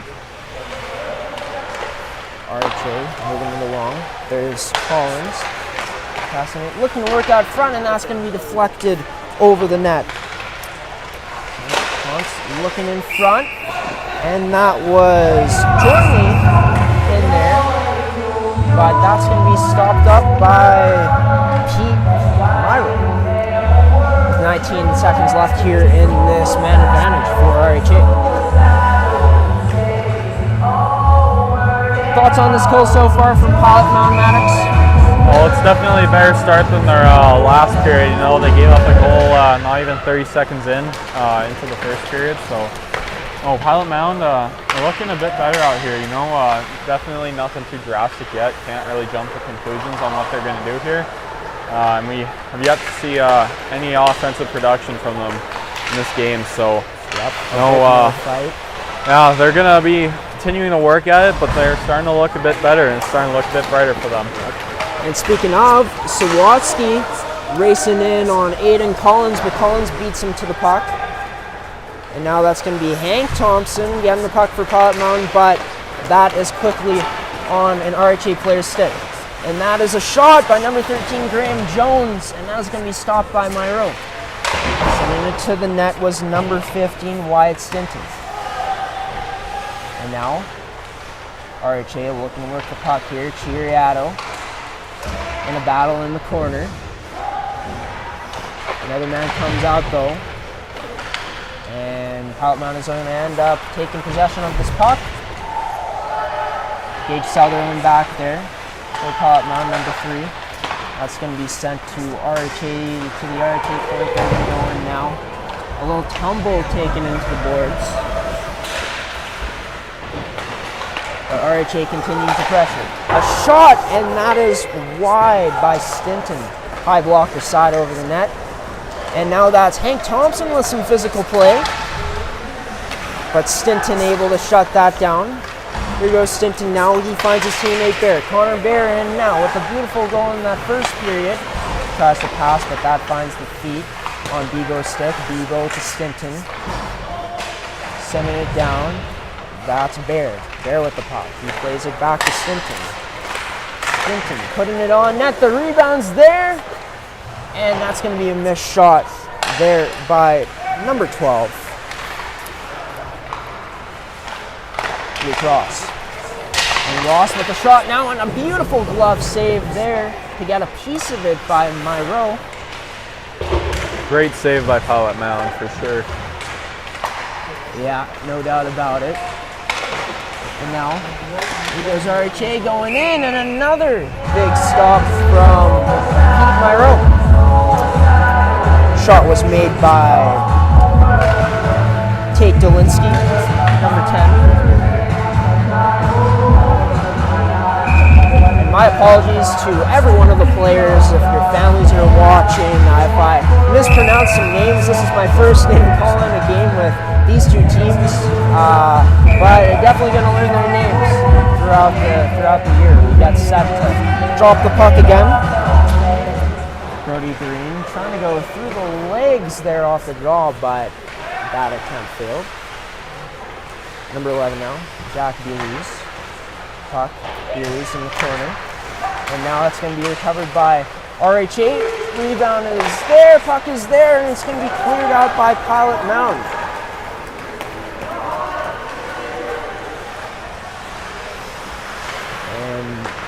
[SPEAKER 1] RHA moving it along. There's Collins. Passing it, looking to work out front, and that's going to be deflected over the net. Looking in front, and that was Jordan in there. but that's going to be stopped up by Pete Myro. With 19 seconds left here in this man advantage for RHA. Thoughts on this goal so far from Pilot Mound Maddox?
[SPEAKER 2] Well, it's definitely a better start than their last period. You know, they gave up a goal not even 30 seconds into the first period. So, Pilot Mound, they're looking a bit better out here. You know, definitely nothing too drastic yet. Can't really jump to conclusions on what they're going to do here. And we have yet to see any offensive production from them in this game. So, yeah, they're going to be continuing to work at it, but they're starting to look a bit better and it's starting to look a bit brighter for them.
[SPEAKER 1] And speaking of, Sawatsky racing in on Aiden Collins, but Collins beats him to the puck. And now that's going to be Hank Thompson getting the puck for Pilot Mound, but that is quickly on an RHA player's stick. And that is a shot by number 13, Graham Jones, and that is going to be stopped by Myro. Sending it to the net was number 15, Wyatt Stinton. And now, RHA looking to work the puck here, Chiriato. In a battle in the corner. Another man comes out though. And Pilot Mound is going to end up taking possession of this puck. Gage Sutherland back there for Pilot Mound, number 3. That's going to be sent to RHA, to the RHA point. They're going to go in now. A little tumble taken into the boards. RHA continuing to pressure. A shot, and that is wide by Stinton. High blocker side over the net. And now that's Hank Thompson with some physical play. But Stinton able to shut that down. Here goes Stinton now. He finds his teammate Bear. Connor Bear in now with a beautiful goal in that first period. Tries to pass, but that finds the feet on Bego's stick. Bego to Stinton. Sending it down. That's Bear. Bear with the puck. He plays it back to Stinton. Stinton putting it on net. The rebound's there. And that's going to be a missed shot there by number 12. Luke Ross. And Ross with the shot now, and a beautiful glove save there to get a piece of it by Myro.
[SPEAKER 2] Great save by Pilot Mound for sure.
[SPEAKER 1] Yeah, no doubt about it. And now, here goes RHA going in, and another big stop from Pete Myro. Shot was made by Tate Dolinsky, number 10. And my apologies to every one of the players if your families are watching. If I mispronounce some names, this is my first name calling a game with these two teams, but definitely going to learn their names throughout the year. We got set to drop the puck again. Brody Green trying to go through the legs there off the draw, but that attempt failed. Number 11 now, Jack Bealise. Puck, Bealise in the corner. And now it's going to be recovered by RHA. Rebound is there, puck is there, and it's going to be cleared out by Pilot Mound.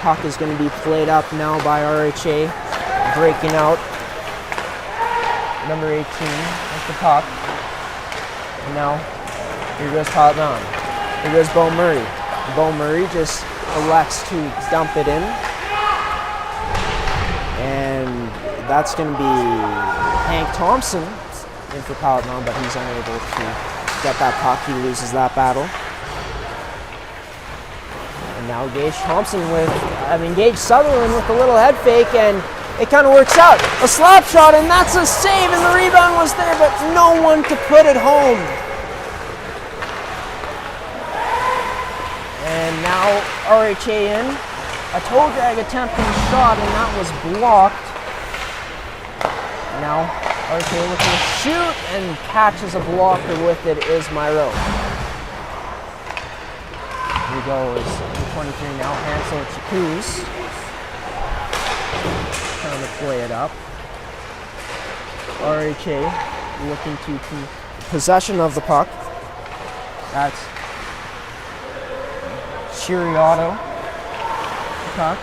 [SPEAKER 1] Puck is going to be played up now by RHA, breaking out. Number 18 with the puck. And now, here goes Pilot Mound. Here goes Bo Murray. Bo Murray just elects to dump it in. And that's going to be Hank Thompson in for Pilot Mound, but he's unable to get that puck. He loses that battle. Now Gage Sutherland with a little head fake, and it kind of works out. A slap shot, and that's a save, and the rebound was there, but no one to put it home. And now RHA in. A toe drag attempt and shot, and that was blocked. Now RHA looking to shoot, and catches a blocker with it is Myro. Here goes 23 now, Hansel Chikuz. Trying to play it up. RHA looking to keep possession of the puck. That's Chiriato. Puck.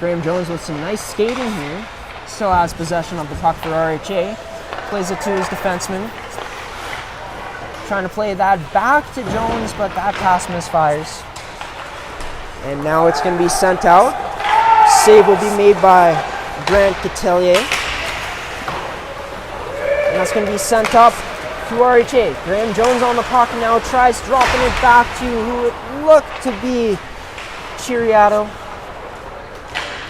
[SPEAKER 1] Graham Jones with some nice skating here. Still has possession of the puck for RHA. Plays it to his defenseman. Trying to play that back to Jones, but that pass misfires. And now it's going to be sent out. Save will be made by Grant Catelier. And that's going to be sent up to RHA. Graham Jones on the puck now, tries dropping it back to who it looked to be Chiriato,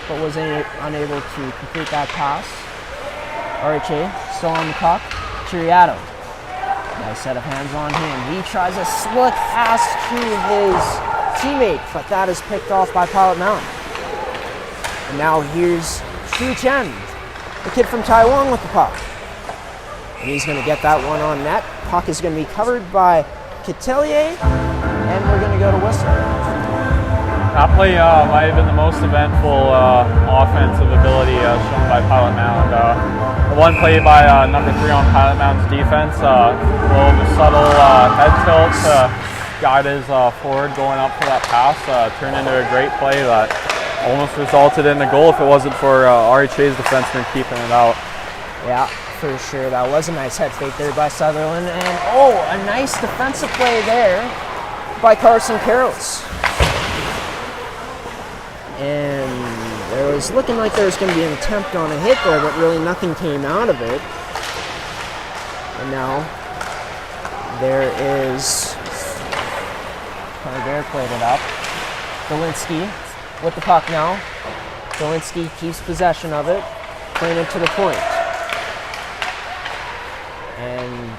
[SPEAKER 1] but was unable to complete that pass. RHA still on the puck. Chiriato. Nice set of hands on him. He tries a slick pass to his teammate, but that is picked off by Pilot Mound. And now here's Shu Chen, the kid from Taiwan with the puck. And he's going to get that one on net. Puck is going to be covered by Catelier, and we're going to go to whistle.
[SPEAKER 2] That play might have been the most eventful offensive ability shown by Pilot Mound. The one play by number 3 on Pilot Mound's defense, a little subtle head tilt to guide his forward going up for that pass, turned into a great play that almost resulted in a goal if it wasn't for RHA's defenseman keeping it out.
[SPEAKER 1] Yeah, for sure. That was a nice head fake there by Sutherland. And oh, a nice defensive play there by Carson Carroll's. And it was looking like there was going to be an attempt on a hit there, but really nothing came out of it. And now there is Carver played it up. Dolinski with the puck now. Dolinski keeps possession of it, playing it to the point. And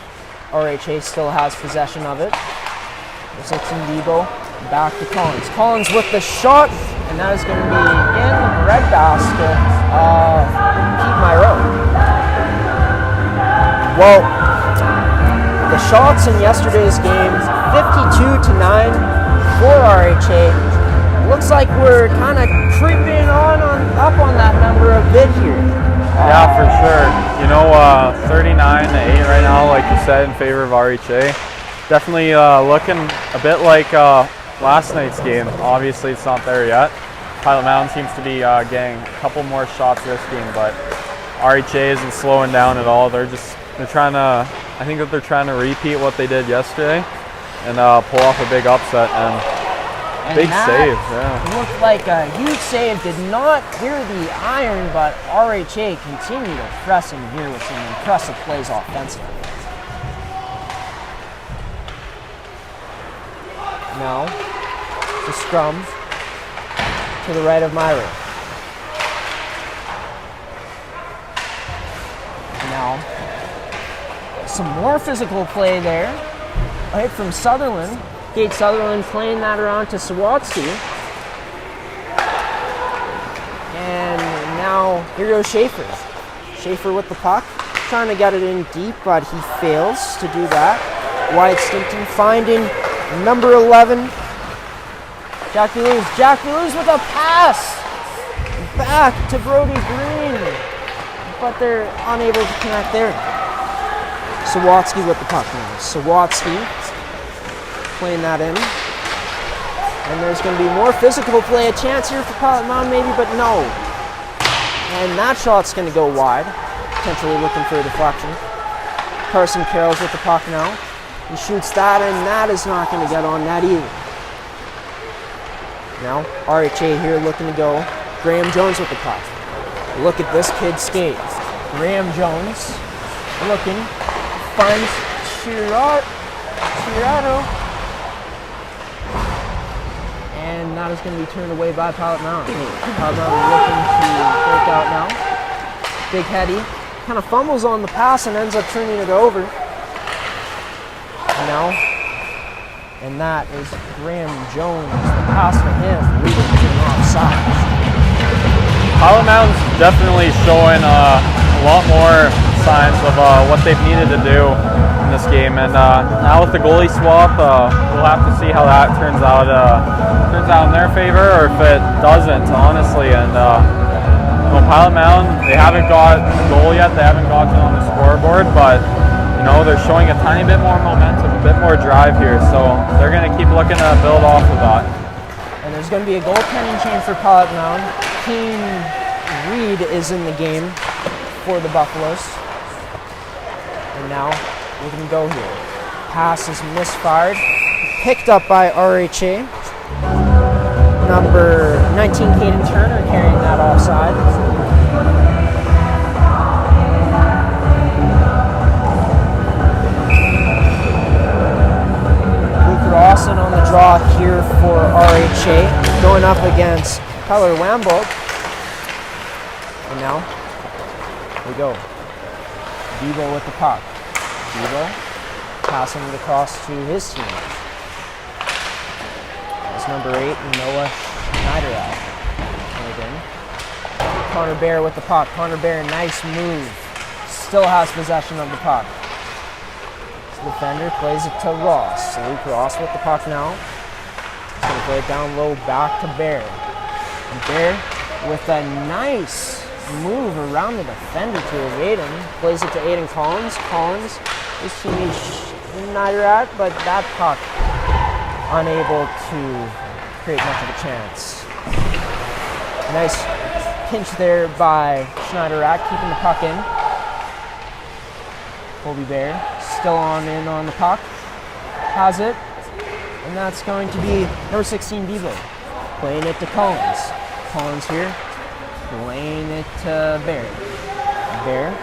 [SPEAKER 1] RHA still has possession of it. Looks like Debo back to Collins. Collins with the shot, and that is going to be in the red basket of Pete Myro. Well, the shots in yesterday's game, 52-9 for RHA. Looks like we're kind of creeping up on that number a bit here.
[SPEAKER 2] Yeah, for sure. You know, 39-8 right now, like you said, in favor of RHA. Definitely looking a bit like last night's game. Obviously, it's not there yet. Pilot Mound seems to be getting a couple more shots this game, but RHA isn't slowing down at all. They're trying to, I think that they're trying to repeat what they did yesterday and pull off a big upset and big save. Yeah.
[SPEAKER 1] Looked like a huge save. Did not hear the iron, but RHA continued to press in here with some impressive plays offensively. Now, the scrum to the right of Myra. Now, some more physical play there. A hit from Sutherland. Gage Sutherland playing that around to Sawatsky. And now here goes Schaefer. Schaefer with the puck, trying to get it in deep, but he fails to do that. Wyatt Stimpton finding number 11, Jack Deleuze. Jack Deleuze with a pass back to Brody Green, but they're unable to connect there. Sawatsky with the puck now. Sawatsky playing that in. And there's going to be more physical play. A chance here for Pilot Mound maybe, but no. And that shot's going to go wide. Potentially looking for a deflection. Carson Carroll's with the puck now. He shoots that, and that is not going to get on net either. Now, RHA here looking to go. Graham Jones with the puck. Look at this kid skate. Graham Jones looking. Finds Chiriato. And that is going to be turned away by Pilot Mound. Pilot Mound looking to break out now. Big Heady kind of fumbles on the pass and ends up turning it over. Now, and that is Graham Jones. The pass to him, leading to an offside.
[SPEAKER 2] Pilot Mound's definitely showing a lot more signs of what they've needed to do in this game, and now with the goalie swap, we'll have to see how that turns out in their favor, or if it doesn't, honestly. And Pilot Mound, they haven't got a goal yet, they haven't gotten on the scoreboard, but you know, they're showing a tiny bit more momentum, a bit more drive here, so they're going to keep looking to build off of that.
[SPEAKER 1] And there's going to be a goaltending change for Pilot Mound. Kane Reed is in the game for the Buffaloes. And now we're going to go here. Pass is misfired. Picked up by RHA. Number 19, Caden Turner, carrying that offside. Luke Rawson on the draw here for RHA, going up against Tyler Wamble. And now, we go. Devo with the puck. Devo passing it across to his team. That's number 8, Noah Schneider. Connor Bear with the puck. Connor Bear, nice move. Still has possession of the puck. The defender plays it to Ross. Luke Ross with the puck now. He's going to play it down low back to Bear. And Bear with a nice move around the defender to evade him. Plays it to Aiden Collins. Collins, his teammate Schneider, but that puck unable to create much of a chance. Nice pinch there by Schneider, keeping the puck in. Colby Bear still on the puck. Has it. And that's going to be number 16, Devo. Playing it to Collins. Collins here. Playing it to Bear. Bear.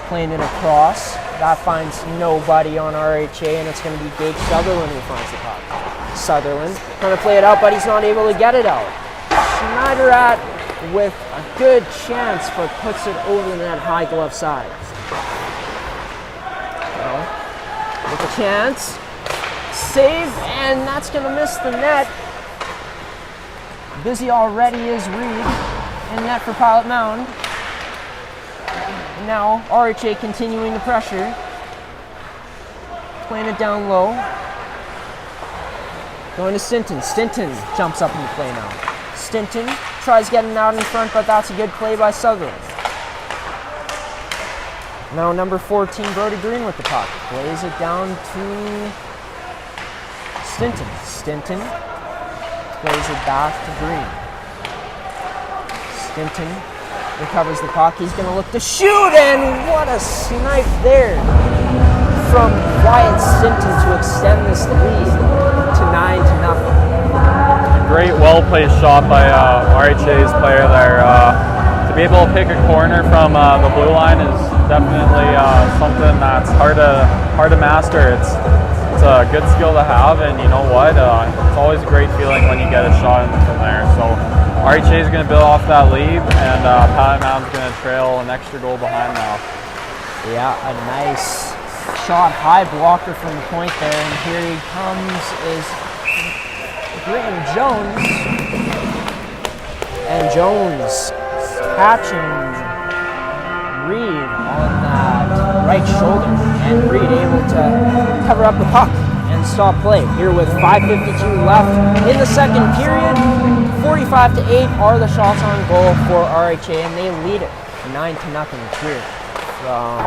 [SPEAKER 1] Playing it across. That finds nobody on RHA, and it's going to be Gage Sutherland who finds the puck. Sutherland trying to play it out, but he's not able to get it out. Schneider with a good chance, but puts it over the net high glove side. With a chance. Save, and that's going to miss the net. Busy already is Reed, and net for Pilot Mound. And now RHA continuing the pressure. Playing it down low. Going to Stinton. Stinton jumps up in the play now. Stinton tries getting out in front, but that's a good play by Sutherland. Now number 14, Brody Green with the puck. Plays it down to Stinton. Stinton plays it back to Green. Stinton recovers the puck. He's going to look to shoot, and what a snipe there from Wyatt Stinton to extend this lead to 9-0.
[SPEAKER 2] Great, well-placed shot by RHA's player there. To be able to pick a corner from the blue line is definitely something that's hard to master. It's a good skill to have, and you know what? It's always a great feeling when you get a shot from there. So RHA is going to build off that lead, and Pilot Mound's going to trail an extra goal behind now.
[SPEAKER 1] Yeah, a nice shot, high blocker from the point there, and here he comes is Graham Jones. And Jones catching Reed on that right shoulder, and Reed able to cover up the puck and stop play. Here with 5:52 left in the second period, 45-8 are the shots on goal for RHA, and they lead it 9-0 here from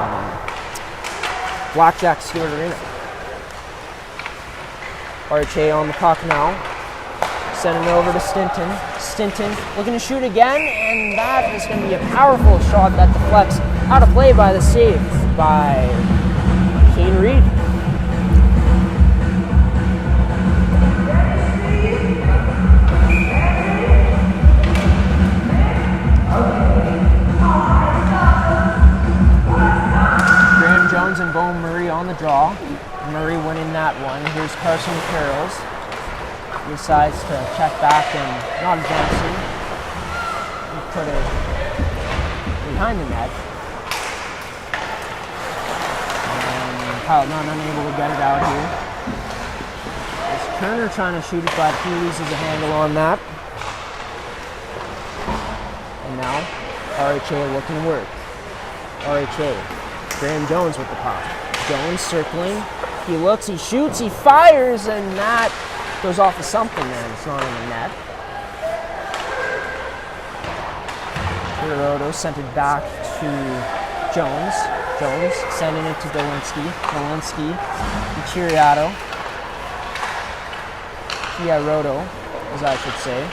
[SPEAKER 1] Blackjack Stewart Arena. RHA on the puck now. Sending it over to Stinton. Stinton looking to shoot again, and that is going to be a powerful shot that deflects out of play by the save by Kane Reed. Graham Jones and Bo Murray on the draw. Murray winning that one. Here's Carson Carrolls. He decides to check back and not advancing. He put it behind the net. And Pilot Mound unable to get it out here. There's Turner trying to shoot it, but he loses a handle on that. And now RHA looking to work. RHA. Graham Jones with the puck. Jones circling. He looks, he shoots, he fires, and that goes off of something there. It's not in the net. Hiroto sent it back to Jones. Jones sending it to Dolinski. Dolinski to Chiriato. Chiaroto, as I should say.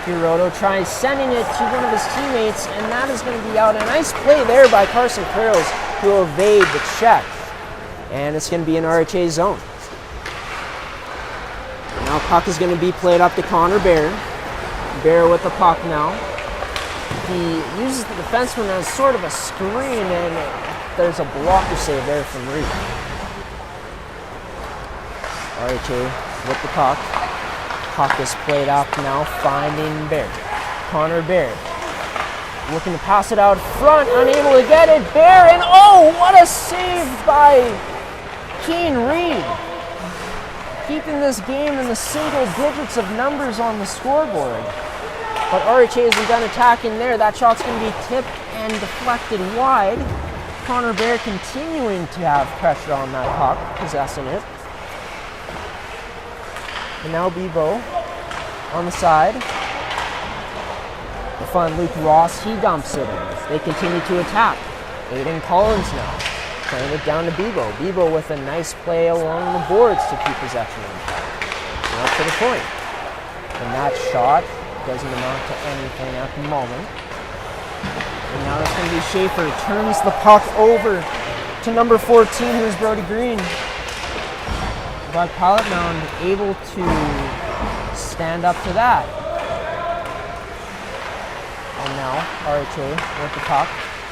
[SPEAKER 1] Chiroto tries sending it to one of his teammates, and that is going to be out. A nice play there by Carson Curls to evade the check. And it's going to be an RHA zone. Now puck is going to be played up to Connor Bear. Bear with the puck now. He uses the defenseman as sort of a screen, and there's a blocker save there from Rink. RHA with the puck. Puck is played up now, finding Bear. Connor Bear looking to pass it out front, unable to get it. Bear, and oh, what a save by Keane Reed. Keeping this game in the single digits of numbers on the scoreboard. But RHA isn't done attacking there. That shot's going to be tipped and deflected wide. Connor Bear continuing to have pressure on that puck, possessing it. And now Bebo on the side. The fun Luke Ross, he dumps it in. They continue to attack. Aiden Collins now playing it down to Bebo. Bebo with a nice play along the boards to keep possession of the puck. And up to the point. And that shot doesn't amount to anything at the moment. And now it's going to be Schaefer. Turns the puck over to number 14, who's Brody Green. But Pilot Mound able to stand up to that. And now RHA with the puck,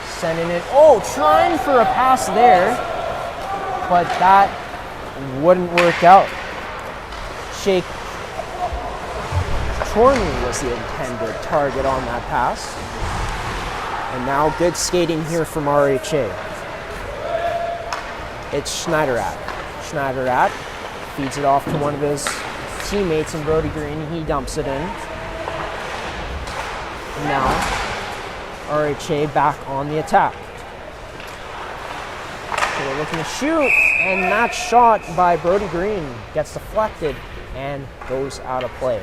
[SPEAKER 1] sending it. Oh, trying for a pass there, but that wouldn't work out. Shake Chorney was the intended target on that pass. And now good skating here from RHA. It's Schneiderat. Schneiderat feeds it off to one of his teammates in Brody Green. He dumps it in. And now RHA back on the attack. So they're looking to shoot, and that shot by Brody Green gets deflected and goes out of play.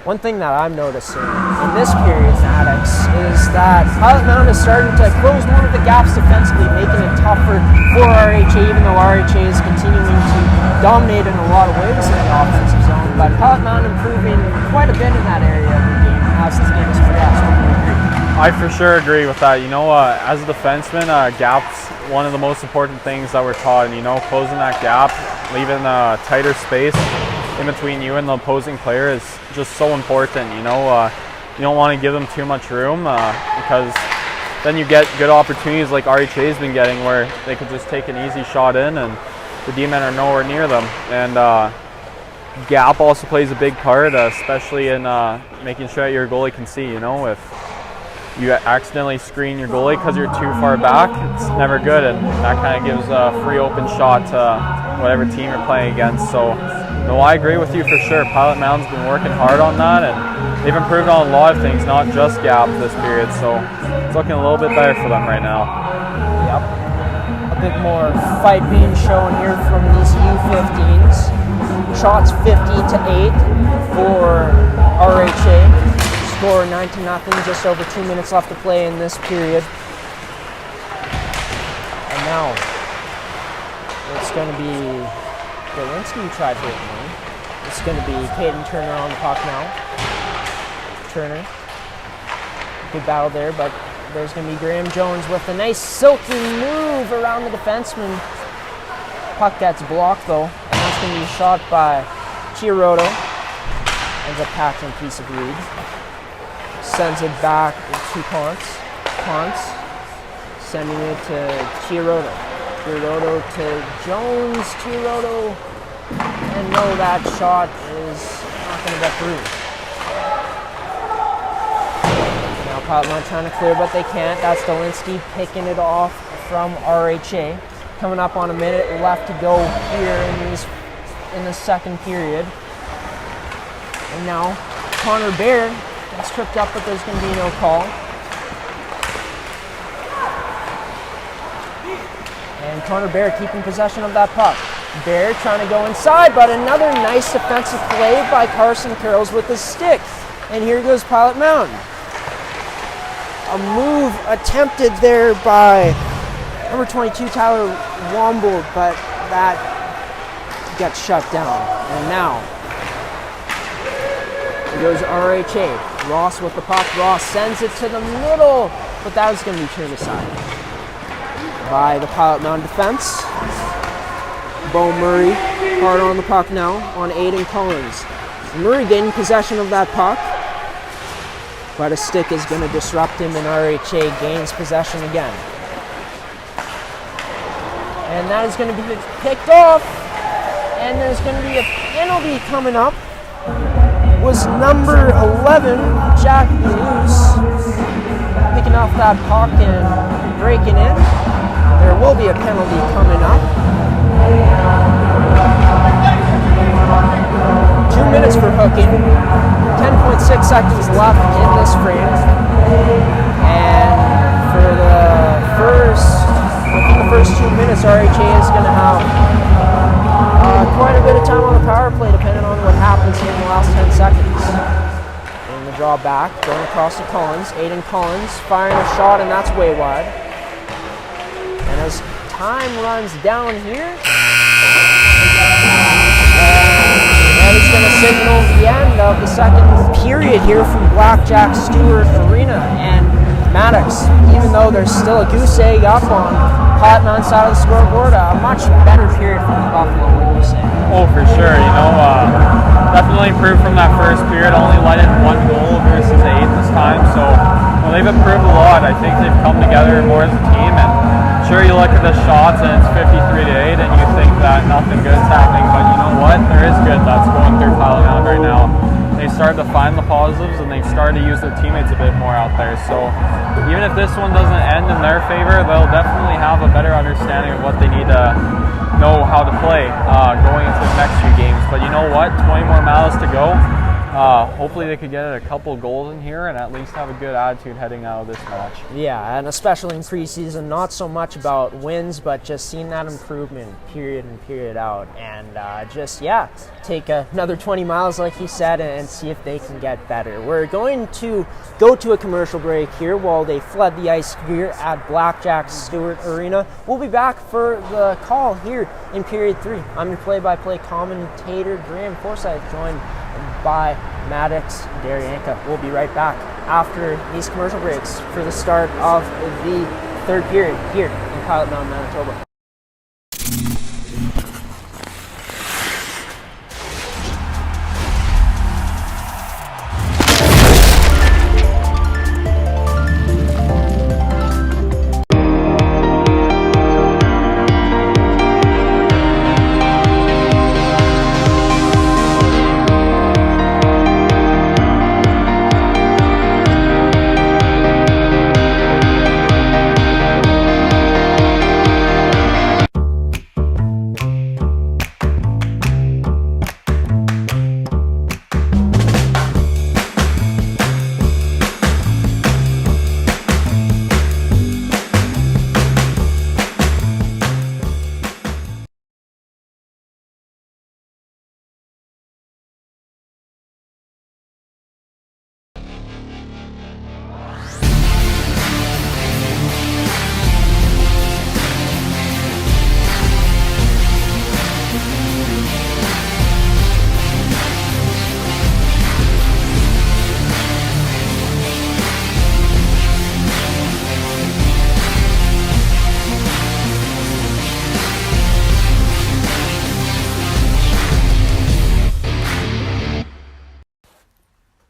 [SPEAKER 1] One thing that I'm noticing in this period, Maddox, is that Pilot Mound is starting to close one of the gaps defensively, making it tougher for RHA, even though RHA is continuing to dominate in a lot of ways in the offensive zone. But Pilot Mound improving quite a bit in that area of the game as this game has progressed.
[SPEAKER 2] I for sure agree with that. You know, as a defenseman, gap's one of the most important things that we're taught. And, you know, closing that gap, leaving a tighter space in between you and the opposing player is just so important. You know, you don't want to give them too much room because then you get good opportunities like RHA's been getting, where they could just take an easy shot in and the D-men are nowhere near them. And gap also plays a big part, especially in making sure that your goalie can see. You know, if you accidentally screen your goalie because you're too far back, it's never good, and that kind of gives a free open shot to whatever team you're playing against. So, no, I agree with you for sure. Pilot Mound's been working hard on that, and they've improved on a lot of things, not just gap this period. So it's looking a little bit better for them right now.
[SPEAKER 1] Yep. A bit more fight being shown here from these U15s. Shots 50-8 for RHA. Score 9-0, just over 2 minutes left to play in this period. And now it's going to be Berlinski who tried for it. It's going to be Caden Turner on the puck now. Turner, good battle there, but there's going to be Graham Jones with a nice silky move around the defenseman. Puck gets blocked though, and that's going to be shot by Chiroto. Ends up catching a piece of Reed. Sends it back to Ponce. Ponce sending it to Chiroto. Chiroto to Jones. Chiroto. And no, that shot is not going to get through. Now Pilot Mound trying to clear, but they can't. That's Dolinski picking it off from RHA. Coming up on a minute left to go here in the second period. And now Connor Bear gets tripped up, but there's going to be no call. And Connor Bear keeping possession of that puck. Bear trying to go inside, but another nice defensive play by Carson Curls with his stick. And here goes Pilot Mound. A move attempted there by number 22, Tyler Wombold, but that gets shut down. And now it goes RHA. Ross with the puck. Ross sends it to the middle, but that was going to be turned aside by the Pilot Mound defense. Bo Murray hard on the puck now on Aiden Collins. Murray gaining possession of that puck, but a stick is going to disrupt him, and RHA gains possession again. And that is going to be picked off, and there's going to be a penalty coming up. Was number 11, Jack Luce, picking off that puck and breaking in. There will be a penalty coming up. 2 minutes for hooking, 10.6 seconds left in this frame. And for within the first 2 minutes, RHA is going to have quite a bit of time on the power play, depending on what happens here in the last 10 seconds. And the draw back, going across to Collins. Aiden Collins firing a shot, and that's way wide. And as time runs down here, that is going to signal the end of the second period here from Blackjack Stewart Arena. And Maddox, even though there's still a goose egg up on Pilot Mound side of the scoreboard, a much better period from the Buffalo, what do you say?
[SPEAKER 2] Oh, for sure. Definitely improved from that first period. Only let in 1 goal versus 8 this time. So they've improved a lot. I think they've come together more as a team. And sure, you look at the shots and it's 53-8, and you think that nothing good is happening. But you know what? There is good that's going through Pilot Mound right now. They started to find the positives, and they've started to use their teammates a bit more out there. So even if this one doesn't end in their favor, they'll definitely have a better understanding of what they need to know how to play going into the next few games. But you know what? 20 more miles to go. Hopefully they could get a couple goals in here and at least have a good attitude heading out of this match.
[SPEAKER 1] Yeah, and especially in preseason, not so much about wins, but just seeing that improvement period in, period out. And take another 20 miles, like he said, and see if they can get better. We're going to go to a commercial break here while they flood the ice here at Blackjack Stewart Arena. We'll be back for the call here in period 3. I'm your play-by-play commentator, Graham Forsyth, joined by Maddox Daryanka. We'll be right back after these commercial breaks for the start of the third period here in Pilot Mound, Manitoba.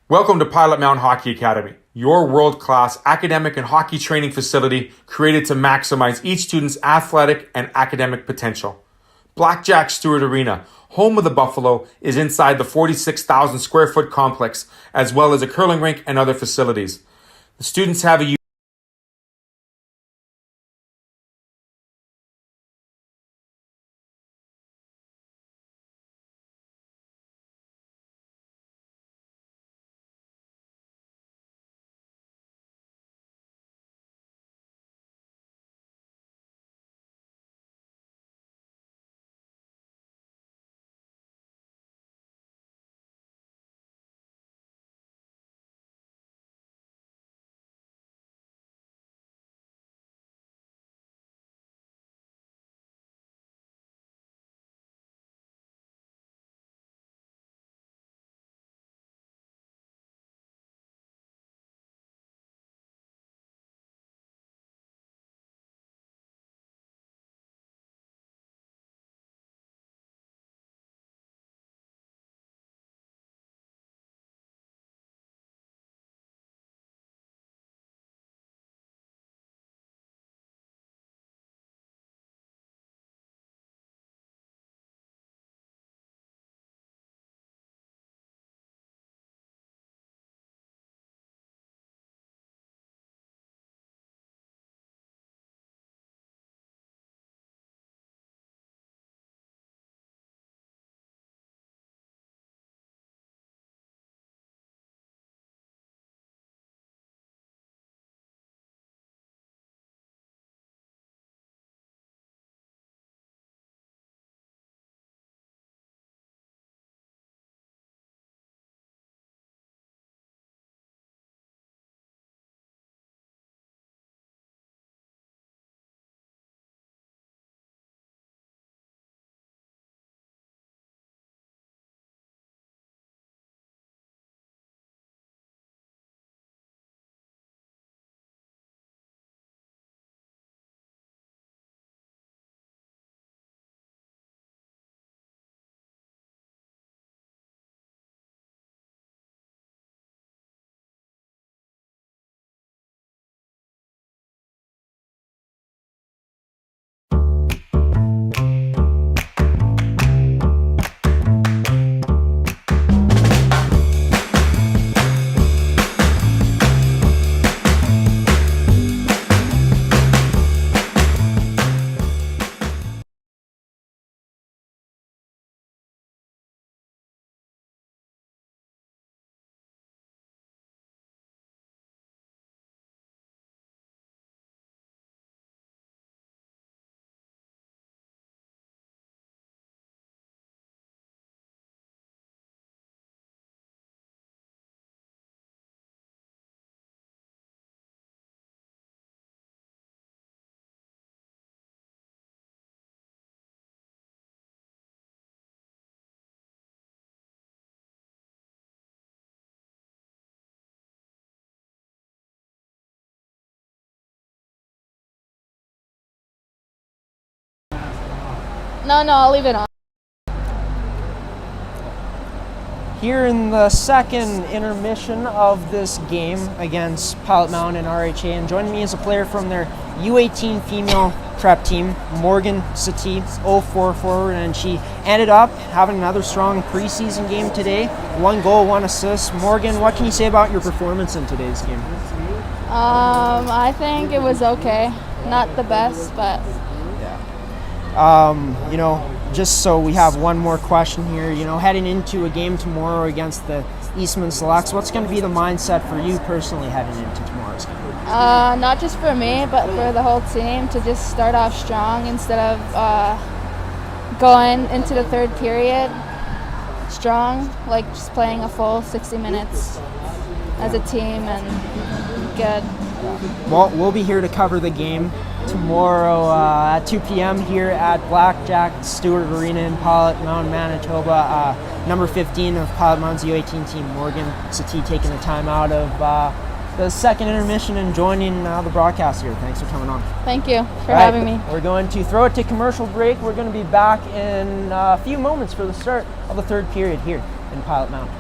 [SPEAKER 5] Welcome to Pilot Mound Hockey Academy, your world-class academic and hockey training facility created to maximize each student's athletic and academic potential. Blackjack Stewart Arena, home of the Buffalo, is inside the 46,000 square foot complex, as well as a curling rink and other facilities. The students have a
[SPEAKER 6] No, I'll leave it on.
[SPEAKER 1] Here in the second intermission of this game against Pilot Mound and RHA, and joining me is a player from their U18 female prep team, Morgan Satie, 0-4 forward, and she ended up having another strong preseason game today. 1 goal, 1 assist. Morgan, what can you say about your performance in today's game?
[SPEAKER 6] I think it was okay. Not the best, but
[SPEAKER 1] You know, just so we have one more question here, you know, heading into a game tomorrow against the Eastman Selects, what's going to be the mindset for you personally heading into tomorrow's game?
[SPEAKER 6] not just for me, but for the whole team to just start off strong instead of going into the third period strong, like just playing a full 60 minutes as a team and good.
[SPEAKER 1] Well, we'll be here to cover the game tomorrow at 2 p.m. here at Blackjack Stewart Arena in Pilot Mound, Manitoba. Number 15 of Pilot Mound's U18 team, Morgan Satie, taking the time out of the second intermission and joining the broadcast here. Thanks for coming on.
[SPEAKER 6] Thank you for having me.
[SPEAKER 1] We're going to throw it to commercial break. We're going to be back in a few moments for the start of the third period here in Pilot Mound.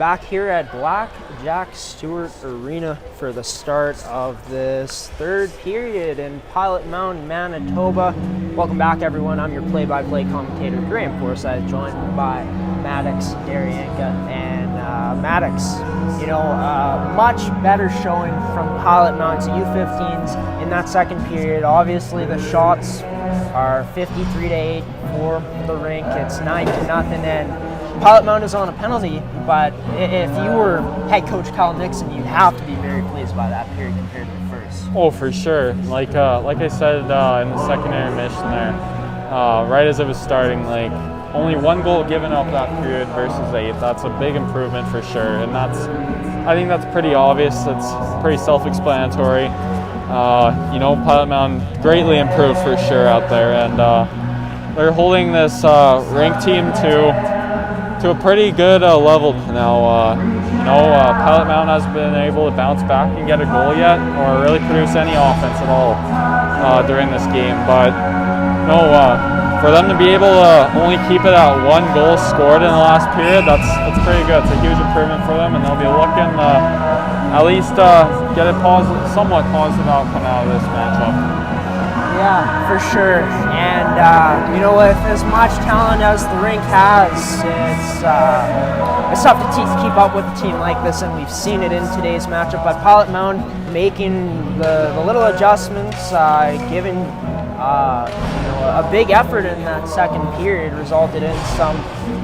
[SPEAKER 1] Back here at Black Jack Stewart Arena for the start of this third period in Pilot Mound, Manitoba. Welcome back, everyone. I'm your play-by-play commentator, Graham Forsyth, joined by Maddox Daryanka. And Maddox, you know, much better showing from Pilot Mound's U15s in that second period. Obviously, the shots are 53-8 for the Rink. It's 9-0, and Pilot Mound is on a penalty, but if you were head coach Kyle Nixon, you'd have to be very pleased by that period compared to the first.
[SPEAKER 2] Oh, for sure. Like I said in the second intermission there, right as it was starting, like only one goal given up that period versus 8. That's a big improvement for sure, and I think that's pretty obvious. It's pretty self-explanatory. You know, Pilot Mound greatly improved for sure out there, and they're holding this Rink team to a pretty good level now. You know, Pilot Mound hasn't been able to bounce back and get a goal yet, or really produce any offense at all during this game. But no, for them to be able to only keep it at 1 goal scored in the last period, that's pretty good. It's a huge improvement for them, and they'll be looking at least get a somewhat positive outcome out of this matchup.
[SPEAKER 1] Yeah, for sure. And, you know, with as much talent as the Rink has, it's tough to keep up with a team like this, and we've seen it in today's matchup. But Pilot Mound making the little adjustments, giving a big effort in that second period resulted in some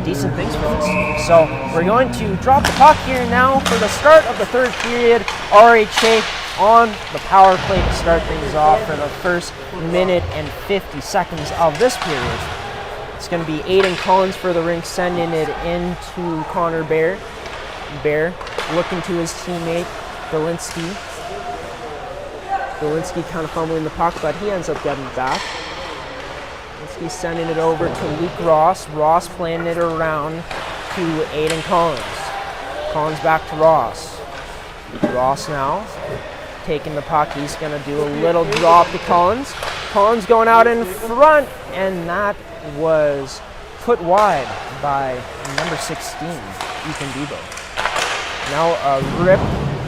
[SPEAKER 1] decent things for this team. So we're going to drop the puck here now for the start of the third period. RHA on the power play to start things off for the first minute and 50 seconds of this period. It's going to be Aiden Collins for the Rink, sending it into Connor Bear. Bear looking to his teammate, Dolinsky. Dolinsky kind of fumbling the puck, but he ends up getting it back. Dolinsky sending it over to Luke Ross. Ross playing it around to Aiden Collins. Collins back to Ross. Ross now taking the puck. He's going to do a little drop to Collins. Collins going out in front, and that was put wide by number 16, Ethan Debo. Now a rip,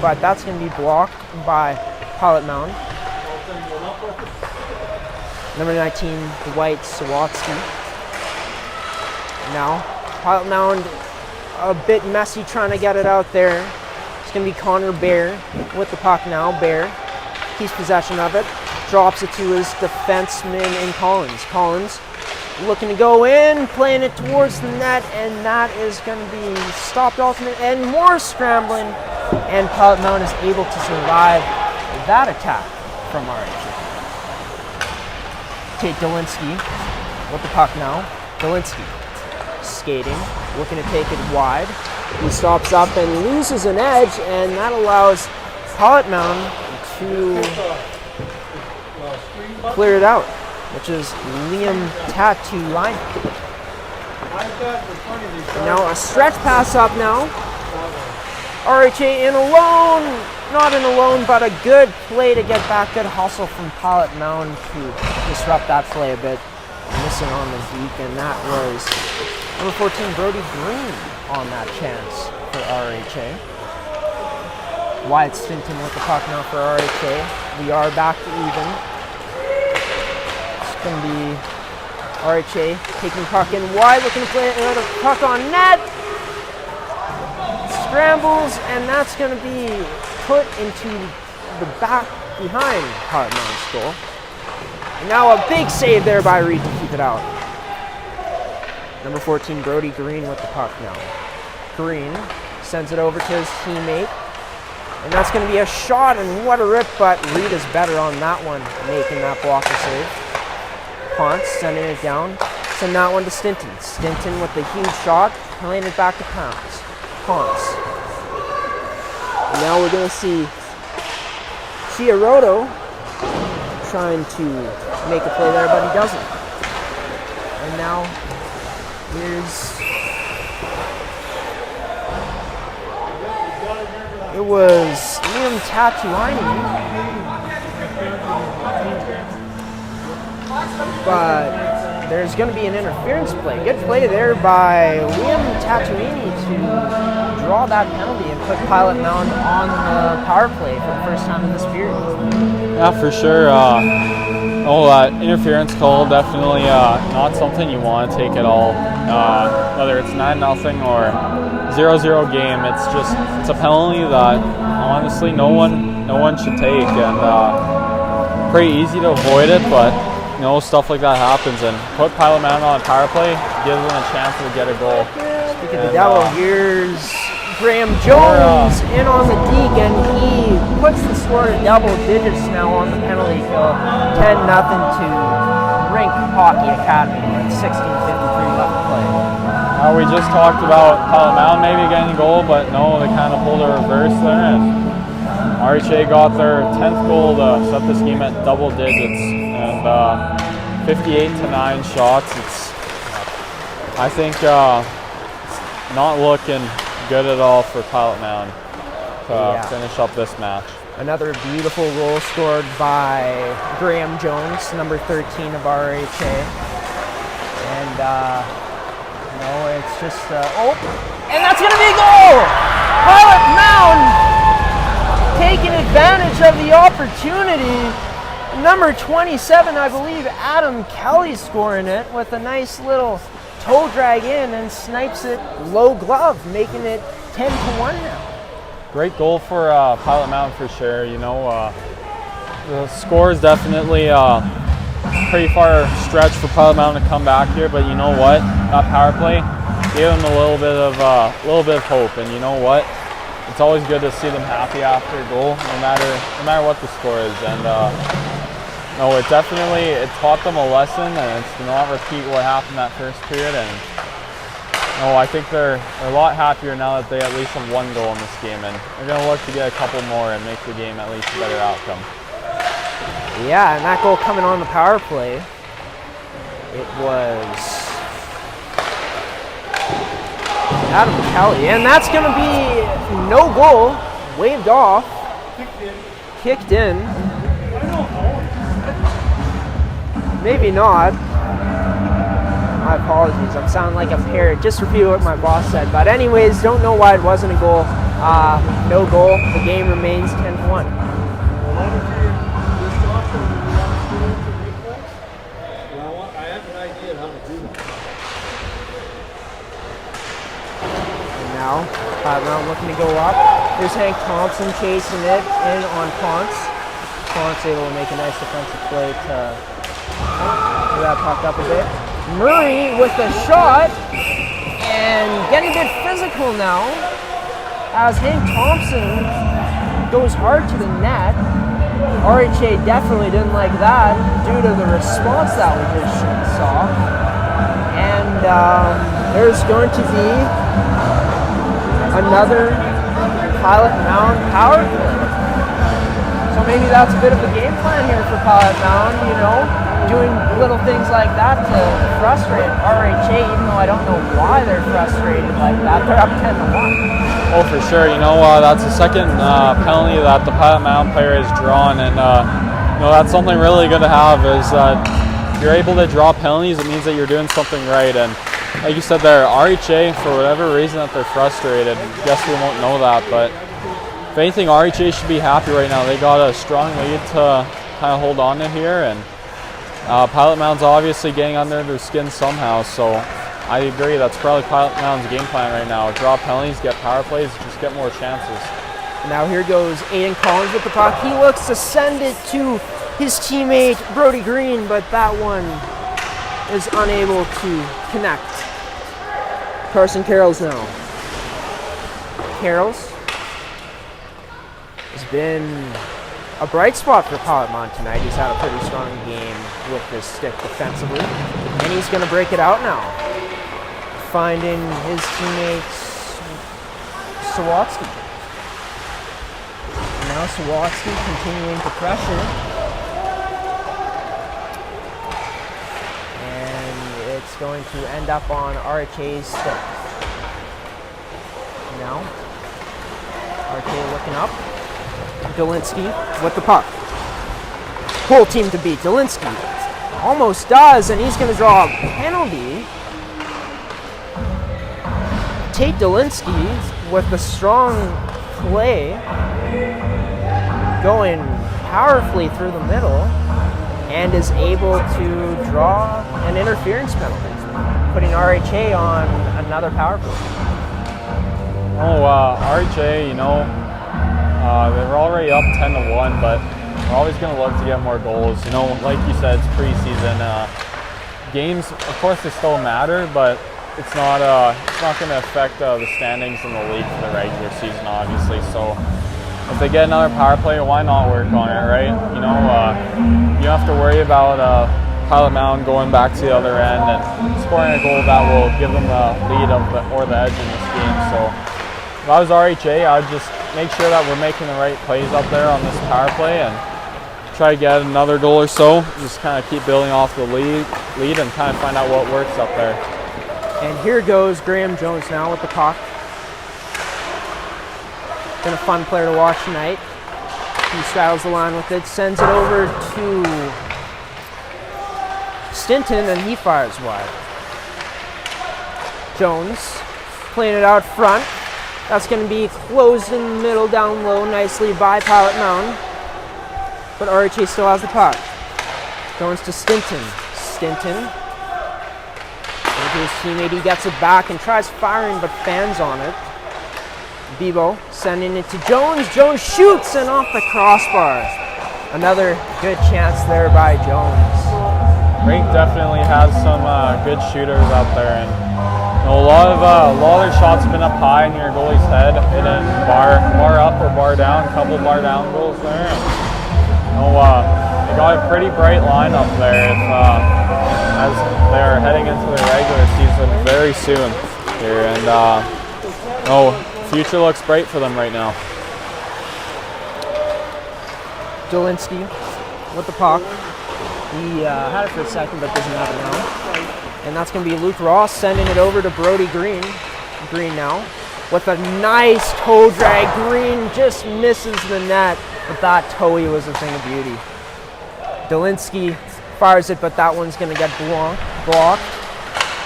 [SPEAKER 1] but that's going to be blocked by Pilot Mound. Number 19, Dwight Sawatsky. Now, Pilot Mound a bit messy trying to get it out there. It's going to be Connor Bear with the puck now. Bear keeps possession of it, drops it to his defenseman in Collins. Collins looking to go in, playing it towards the net, and that is going to be stopped ultimately, and more scrambling, and Pilot Mound is able to survive that attack from RHA. Tate Dolinsky with the puck now. Dolinsky skating, looking to take it wide. He stops up and loses an edge, and that allows Pilot Mound to clear it out, which is Liam Tattoo line. Now a stretch pass up now. RHA in alone, not in alone, but a good play to get back. Good hustle from Pilot Mound to disrupt that play a bit. Missing on the deke, and that was number 14, Brody Green, on that chance for RHA. Wyatt Stinton with the puck now for RHA. We are back to even. It's going to be RHA taking puck in wide, looking to play another puck on net. Scrambles, and that's going to be put into the back behind Pilot Mound's goal. And now a big save there by Reed to keep it out. Number 14, Brody Green with the puck now. Green sends it over to his teammate. And that's going to be a shot, and what a rip, but Reed is better on that one, making that blocker save. Ponce sending it down. Send that one to Stinton. Stinton with the huge shot, playing it back to Pounce. Ponce. And now we're going to see Chiaroto trying to make a play there, but he doesn't. And now it was Liam Tatuani, but there's going to be an interference play. Good play there by Liam Tatuini to draw that penalty and put Pilot Mound on the power play for the first time in this period.
[SPEAKER 2] Yeah, for sure. Interference call, definitely not something you want to take at all. Whether it's 9-0 or 0-0 game, it's a penalty that honestly no one should take, and pretty easy to avoid it, but stuff like that happens, and put Pilot Mound on a power play gives them a chance to get a goal.
[SPEAKER 1] Speaking of the devil, here's Graham Jones in on the deke, and he puts the score to double digits now on the penalty kill. 10-0 to Rink Hockey Academy with 16:53 left to play.
[SPEAKER 2] We just talked about Pilot Mound maybe getting a goal, but no, they kind of pulled a reverse there, and RHA got their 10th goal to set this game at double digits, and 58-9 shots. I think not looking good at all for Pilot Mound to finish up this match.
[SPEAKER 1] Another beautiful goal scored by Graham Jones, number 13 of RHA. And it's just, and that's going to be a goal! Pilot Mound taking advantage of the opportunity. Number 27, I believe, Adam Kelly scoring it with a nice little toe drag in and snipes it low glove, making it 10-1 now.
[SPEAKER 2] Great goal for Pilot Mound for sure. The score is definitely pretty far stretch for Pilot Mound to come back here, but you know what? That power play gave them a little bit of hope, and you know what? It's always good to see them happy after a goal, no matter what the score is. And it taught them a lesson, and it's to not repeat what happened that first period. And I think they're a lot happier now that they at least have one goal in this game, and they're going to look to get a couple more and make the game at least a better outcome.
[SPEAKER 1] Yeah, and that goal coming on the power play, it was Adam Kelly, and that's going to be no goal, waved off, kicked in. Maybe not. My apologies, I'm sounding like a parrot. Just repeat what my boss said. But anyways, don't know why it wasn't a goal. No goal. The game remains 10-1. And now, Mound looking to go up. Here's Hank Thompson chasing it in on Ponce. Ponce able to make a nice defensive play to get that puck up a bit. Murray with a shot, and getting a bit physical now as Hank Thompson goes hard to the net. RHA definitely didn't like that due to the response that we just saw. And there's going to be another Pilot Mound power play. So maybe that's a bit of a game plan here for Pilot Mound, doing little things like that to frustrate RHA, even though I don't know why they're frustrated like that. They're up 10-1.
[SPEAKER 2] Oh, for sure. That's the second penalty that the Pilot Mound player has drawn, and that's something really good to have. Is you're able to draw penalties, it means that you're doing something right. And like you said there, RHA, for whatever reason that they're frustrated, I guess we won't know that, but if anything, RHA should be happy right now. They got a strong lead to kind of hold on to here, and Pilot Mound's obviously getting under their skin somehow, so I agree, that's probably Pilot Mound's game plan right now. Draw penalties, get power plays, just get more chances.
[SPEAKER 1] Now here goes Aiden Collins with the puck. He looks to send it to his teammate Brody Green, but that one is unable to connect. Carson Carroll's now. Carroll's has been a bright spot for Pilot Mound tonight. He's had a pretty strong game with this stick defensively, and he's going to break it out now, finding his teammate Sawatsky. Now Sawatsky continuing to pressure, and it's going to end up on RHA's stick. Now RHA looking up. Dolinsky with the puck. Whole team to beat. Dolinsky Almost does, and he's going to draw a penalty. Tate Dolinsky with the strong play, going powerfully through the middle, and is able to draw an interference penalty, putting RHA on another power play.
[SPEAKER 2] RHA, you know, they're already up 10-1, but we're always going to look to get more goals. You know, like you said, it's preseason. Games, of course, they still matter, but it's not going to affect the standings in the league for the regular season, obviously. So if they get another power play, why not work on it, right? You know, you don't have to worry about Pilot Mound going back to the other end and scoring a goal that will give them the lead or the edge in this game. So if I was RHA, I would just make sure that we're making the right plays up there on this power play and try to get another goal or so. Just kind of keep building off the lead and kind of find out what works up there.
[SPEAKER 1] And here goes Graham Jones now with the puck. Been a fun player to watch tonight. He straddles the line with it, sends it over to Stinton, and he fires wide. Jones playing it out front. That's going to be closed in the middle, down low, nicely by Pilot Mound. But RHA still has the puck. Jones to Stinton. Stinton. To his teammate, he gets it back and tries firing, but fans on it. Bebo sending it to Jones. Jones shoots and off the crossbar. Another good chance there by Jones.
[SPEAKER 2] Rink definitely has some good shooters out there, and you know, a lot of their shots have been up high near goalie's head, and then bar up or bar down. A couple bar down goals there. And, you know, they got a pretty bright lineup there. As they're heading into the regular season very soon here, and future looks bright for them right now.
[SPEAKER 1] Dolinsky with the puck. He had it for a second, but doesn't have it now. And that's going to be Luke Ross sending it over to Brody Green. Green now with a nice toe drag. Green just misses the net, but that toey was a thing of beauty. Dolinsky fires it, but that one's going to get blocked.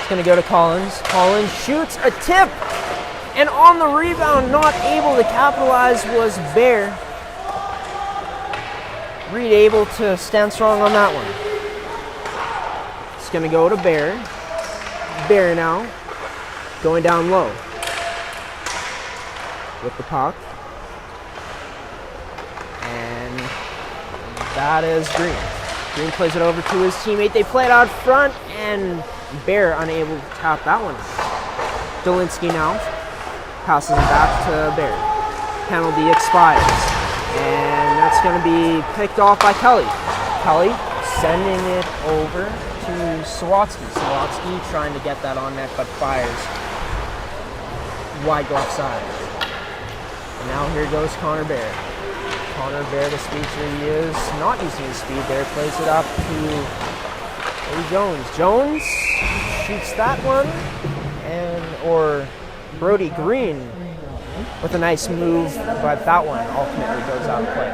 [SPEAKER 1] It's going to go to Collins. Collins shoots a tip, and on the rebound, not able to capitalize was Bear. Reed able to stand strong on that one. It's going to go to Bear. Bear now going down low with the puck. And that is Green. Green plays it over to his teammate. They play it out front, and Bear unable to tap that one. Dolinsky now passes it back to Bear. Penalty expires. And that's going to be picked off by Kelly. Kelly sending it over to Sawatsky. Sawatsky trying to get that on net, but fires wide left side. And now here goes Connor Bear. Connor Bear, the speedster he is, not using his speed there, plays it up to Eddie Jones. Jones shoots that one, or Brody Green with a nice move, but that one ultimately goes out of play.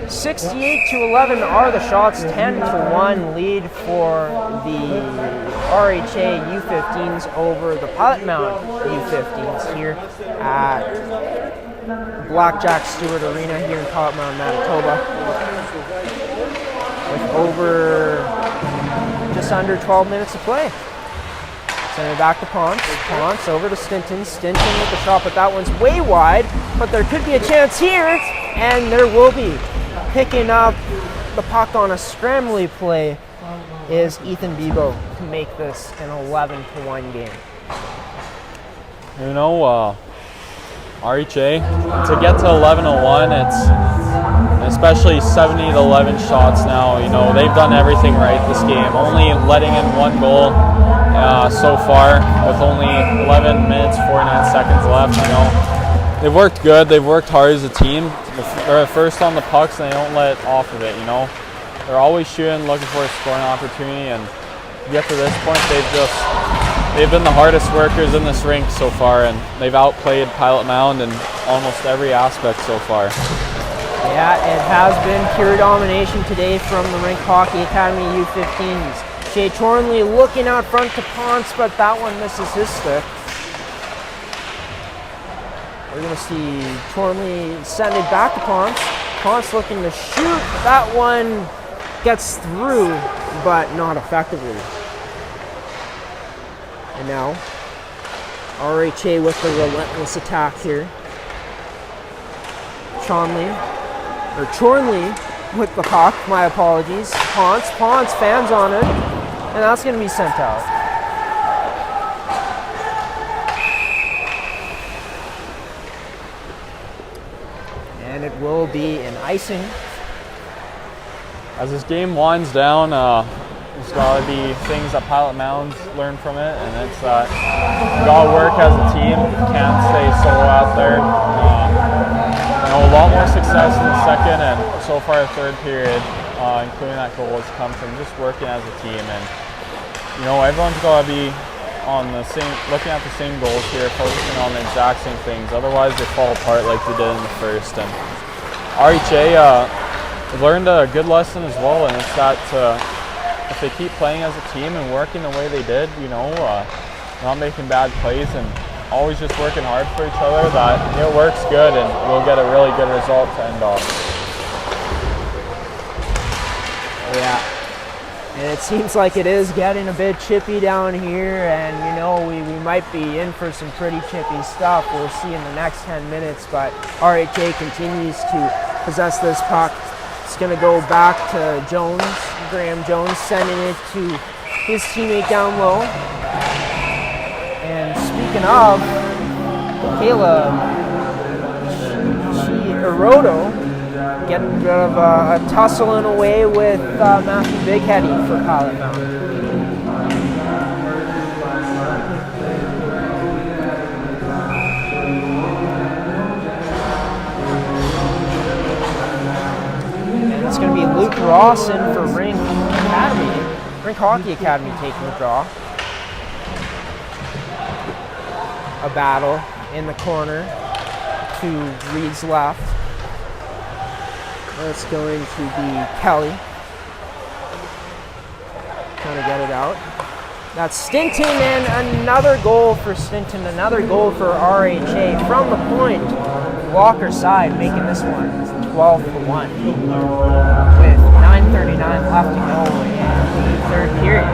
[SPEAKER 1] 68-11 are the shots, 10-1 lead for the RHA U15s over the Pilot Mound U15s here at Blackjack Stewart Arena here in Pilot Mound, Manitoba. With just under 12 minutes to play. Sending it back to Ponce. Ponce over to Stinton. Stinton with the shot, but that one's way wide. But there could be a chance here, and there will be. Picking up the puck on a scrambly play is Ethan Bebo to make this an 11-1 game.
[SPEAKER 2] You know, RHA, to get to 11-1, it's especially 70-11 shots now. You know, they've done everything right this game. Only letting in one goal so far with only 11 minutes, 49 seconds left. You know, they've worked good. They've worked hard as a team. They're first on the pucks and they don't let off of it. You know, they're always shooting, looking for a scoring opportunity. And to get to this point, they've been the hardest workers in this rink so far, and they've outplayed Pilot Mound in almost every aspect so far.
[SPEAKER 1] Yeah, it has been pure domination today from the Rink Hockey Academy U15s. Shea Chornley looking out front to Ponce, but that one misses his stick. We're going to see Chornley send it back to Ponce. Ponce looking to shoot. That one gets through, but not effectively. And now, RHA with the relentless attack here. Chornley with the puck, my apologies. Ponce fans on it, and that's going to be sent out. And it will be an icing.
[SPEAKER 2] As this game winds down, there's got to be things that Pilot Mound learn from it, and it's that you got to work as a team. You can't stay solo out there. A lot more success in the second and so far the third period, including that goal, has come from just working as a team. And everyone's got to be on the same, looking at the same goals here, focusing on the exact same things. Otherwise, they fall apart like they did in the first. And RHA learned a good lesson as well, and it's that if they keep playing as a team and working the way they did, not making bad plays and always just working hard for each other, that it works good and we'll get a really good result to end off.
[SPEAKER 1] Yeah, and it seems like it is getting a bit chippy down here, and we might be in for some pretty chippy stuff. We'll see in the next 10 minutes, but RHA continues to possess this puck. It's going to go back to Jones, Graham Jones, sending it to his teammate down low. And speaking of, Kayla Chiaroto getting a bit of a tussling away with Matthew Bigheady for Pilot Mound. And it's going to be Luke Rawson for Rink Hockey Academy taking the draw. A battle in the corner to Reed's left. That's going to be Kelly. Trying to get it out. That's Stinton, and another goal for Stinton, another goal for RHA from the point. Walker side making this one 12-1 with 9:39 left to go in the third period.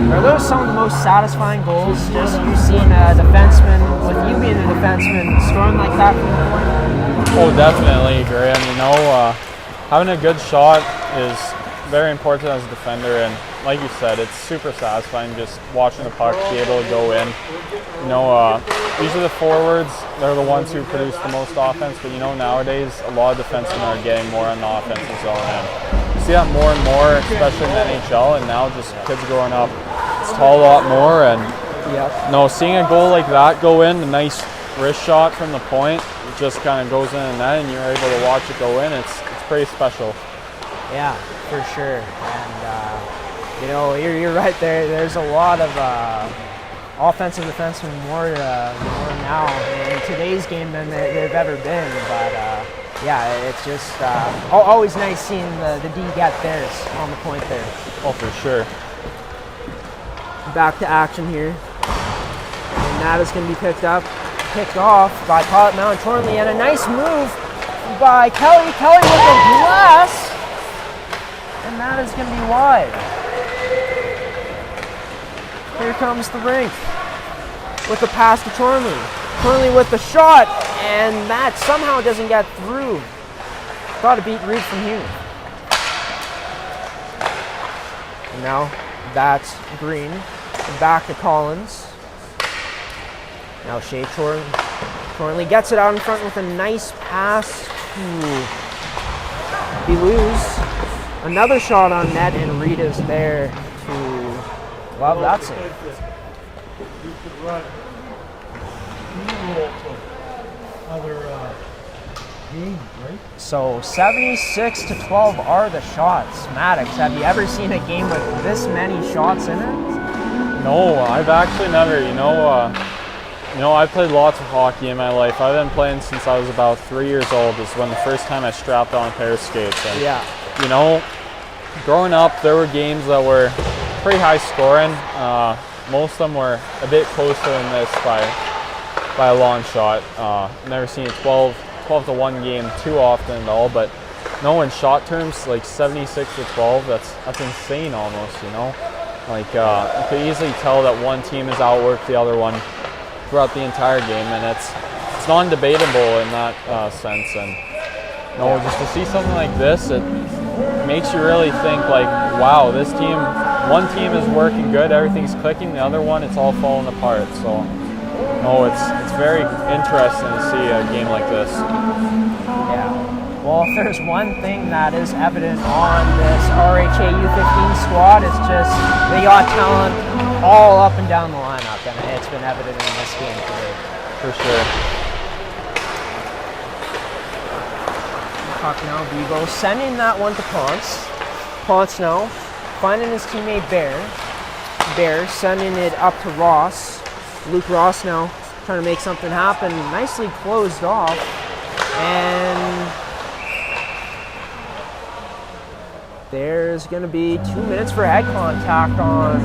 [SPEAKER 1] Are those some of the most satisfying goals? Just you seeing a defenseman, with you being a defenseman, scoring like that from the point?
[SPEAKER 2] Oh, definitely, Graham. Having a good shot is very important as a defender, and like you said, it's super satisfying just watching the puck be able to go in. Usually the forwards, they're the ones who produce the most offense, but nowadays a lot of defensemen are getting more on the offensive zone, and you see that more and more, especially in the NHL, and now just kids growing up. It's tall a lot more, and seeing a goal like that go in, a nice wrist shot from the point, it just kind of goes in the net, and you're able to watch it go in. It's pretty special.
[SPEAKER 1] Yeah, for sure. And you're right there. There's a lot of offensive defensemen more now in today's game than they've ever been. But it's just always nice seeing the D get theirs on the point there.
[SPEAKER 2] Oh, for sure.
[SPEAKER 1] Back to action here. And that is going to be picked off by Pilot Mound Chornley, and a nice move by Kelly. Kelly with the glass, and that is going to be wide. Here comes the Rink with the pass to Chornley. Chornley with the shot, and that somehow doesn't get through. Got to beat Reed from here. And now that's Green. Back to Collins. Now Shea Chornley gets it out in front with a nice pass to Beluz. Another shot on net, and Reed is there to love that save. So 76-12 are the shots. Maddox, have you ever seen a game with this many shots in it?
[SPEAKER 2] No, I've actually never. You know, I've played lots of hockey in my life. I've been playing since I was about 3 years old. Is when the first time I strapped on a pair of skates. And, you know, growing up, there were games that were pretty high scoring. Most of them were a bit closer than this by a long shot. Never seen a 12-1 game too often at all, but no, in shot terms, like 76-12, that's insane almost, you know? Like, you could easily tell that one team has outworked the other one throughout the entire game, and it's non-debatable in that sense. And you know, just to see something like this, it makes you really think like, wow, this team, one team is working good, everything's clicking, the other one, it's all falling apart. So, no, it's very interesting to see a game like this.
[SPEAKER 1] Yeah. Well, if there's one thing that is evident on this RHA U15 squad, it's just they got talent all up and down the lineup, and it's been evident in this game today.
[SPEAKER 2] For sure.
[SPEAKER 1] Puck now, Beagle sending that one to Ponce. Ponce now finding his teammate Bear. Bear sending it up to Ross. Luke Ross now trying to make something happen. Nicely closed off. And there's going to be 2 minutes for head contact on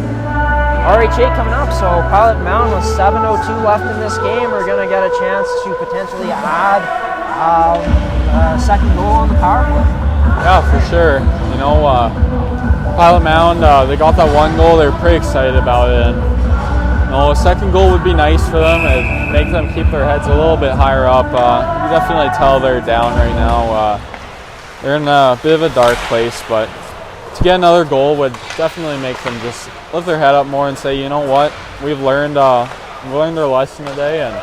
[SPEAKER 1] RHA coming up. So Pilot Mound with 7:02 left in this game are going to get a chance to potentially add a second goal on the power play.
[SPEAKER 2] Yeah, for sure. You know, Pilot Mound, they got that one goal. They're pretty excited about it. And, you know, a second goal would be nice for them. It'd make them keep their heads a little bit higher up. You definitely tell they're down right now. They're in a bit of a dark place, but to get another goal would definitely make them just lift their head up more and say, you know what, we've learned our lesson today, and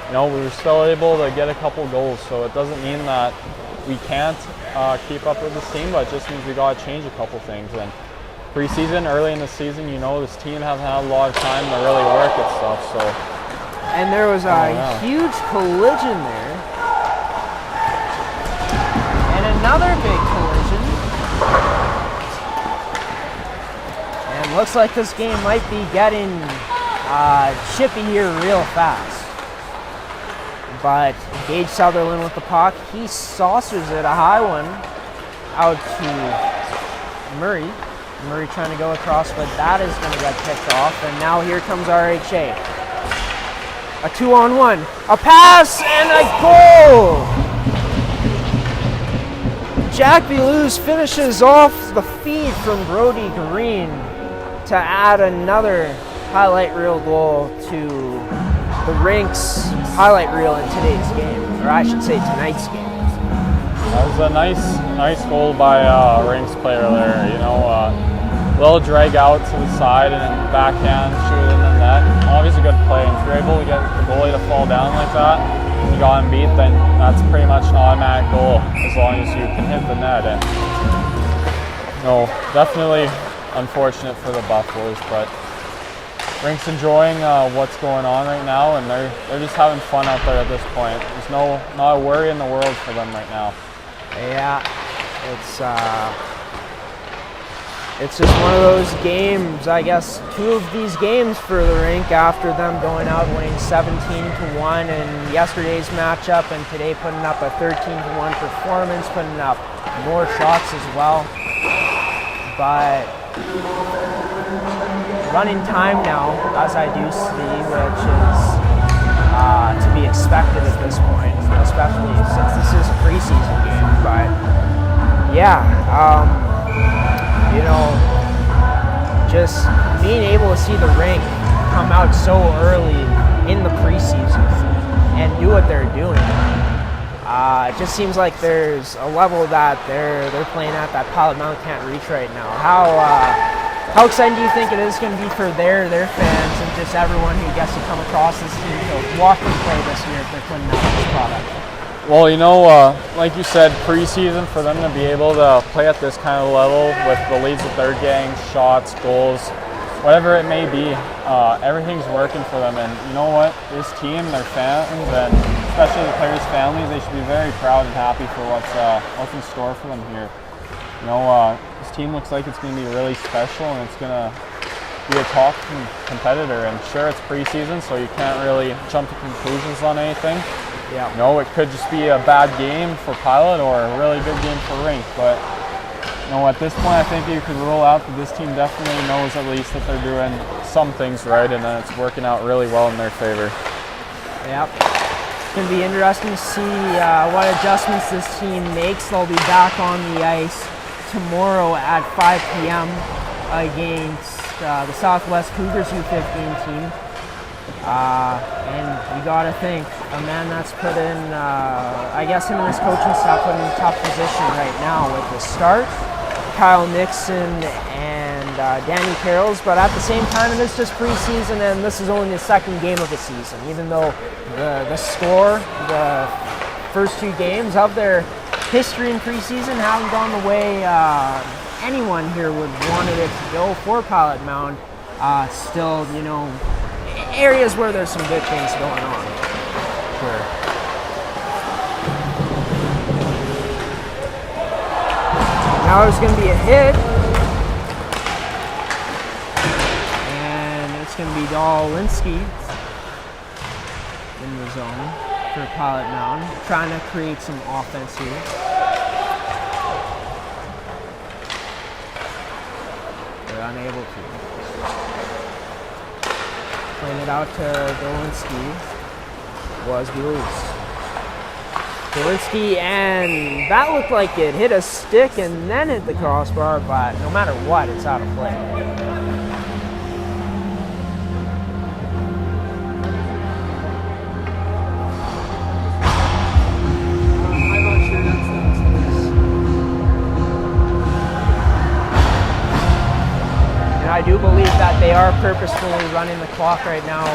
[SPEAKER 2] you know, we were still able to get a couple goals. So it doesn't mean that we can't keep up with this team, but it just means we got to change a couple things. And preseason, early in the season, you know, this team hasn't had a lot of time to really work at stuff. So,
[SPEAKER 1] and there was a huge collision there. Another big collision. And looks like this game might be getting chippy here real fast. But Gage Sutherland with the puck. He saucers it, a high one, out to Murray. Murray trying to go across, but that is going to get picked off. And now here comes RHA. A 2-on-1. A pass and a goal! Jack Beluz finishes off the feed from Brody Green to add another highlight reel goal to the Rink's highlight reel in today's game, or I should say tonight's game.
[SPEAKER 2] That was a nice goal by a Rink's player there. You know, little drag out to the side and then backhand shoot in the net. Obviously good play, and if you're able to get the goalie to fall down like that, you got him beat, then that's pretty much an automatic goal as long as you can hit the net. And no, definitely unfortunate for the Buffaloes, but Rink's enjoying what's going on right now, and they're just having fun out there at this point. There's not a worry in the world for them right now.
[SPEAKER 1] Yeah, it's just one of those games, I guess, two of these games for the Rink after them going out winning 17-1 in yesterday's matchup, and today putting up a 13-1 performance, putting up more shots as well. But running time now, as I do see, which is to be expected at this point, especially since this is a preseason game. But yeah, you know, just being able to see the Rink come out so early in the preseason and do what they're doing, it just seems like there's a level that they're playing at that Pilot Mound can't reach right now. How exciting do you think it is going to be for their fans and just everyone who gets to come across this team to watch them play this year if they're putting out this product?
[SPEAKER 2] Well, you know, like you said, preseason, for them to be able to play at this kind of level with the leads that they're getting, shots, goals, whatever it may be, everything's working for them. And you know what? This team, their fans, and especially the players' families, they should be very proud and happy for what's in store for them here. You know, this team looks like it's going to be really special, and it's going to be a top competitor. And sure, it's preseason, so you can't really jump to conclusions on anything.
[SPEAKER 1] Yeah.
[SPEAKER 2] You know, it could just be a bad game for Pilot or a really good game for Rink. But you know, at this point, I think you could rule out that this team definitely knows at least that they're doing some things right, and that it's working out really well in their favor.
[SPEAKER 1] Yep. It's going to be interesting to see what adjustments this team makes. They'll be back on the ice tomorrow at 5 p.m. against the Southwest Cougars U15 team. And you got to think, a man that's put in, I guess him and his coaching staff put in a tough position right now with the start, Kyle Nixon and Danny Carrolls, but at the same time it is just preseason and this is only the second game of the season, even though the score, the first 2 games of their history in preseason haven't gone the way anyone here would wanted it to go for Pilot Mound. Still, you know, areas where there's some good things going on. Sure. Now there's going to be a hit, and it's going to be Dolinski in the zone for Pilot Mound, trying to create some offense here. They're unable to. Playing it out to Dolinski, was released. Dolinski, and that looked like it hit a stick and then hit the crossbar, but no matter what, it's out of play. I'm not sure that's and I do believe that they are purposefully running the clock right now.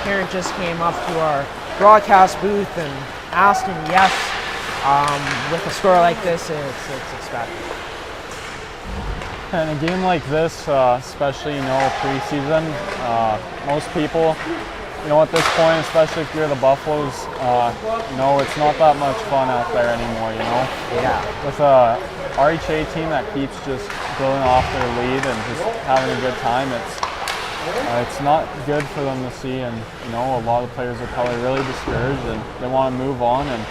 [SPEAKER 1] Parent just came up to our broadcast booth and asked, and yes, with a score like this, it's expected.
[SPEAKER 2] In a game like this, especially, you know, preseason, most people, you know, at this point, especially if you're the Buffaloes, you know, it's not that much fun out there anymore, you know?
[SPEAKER 1] Yeah.
[SPEAKER 2] With a RHA team that keeps just building off their lead and just having a good time, it's not good for them to see, and you know, a lot of players are probably really discouraged and they want to move on and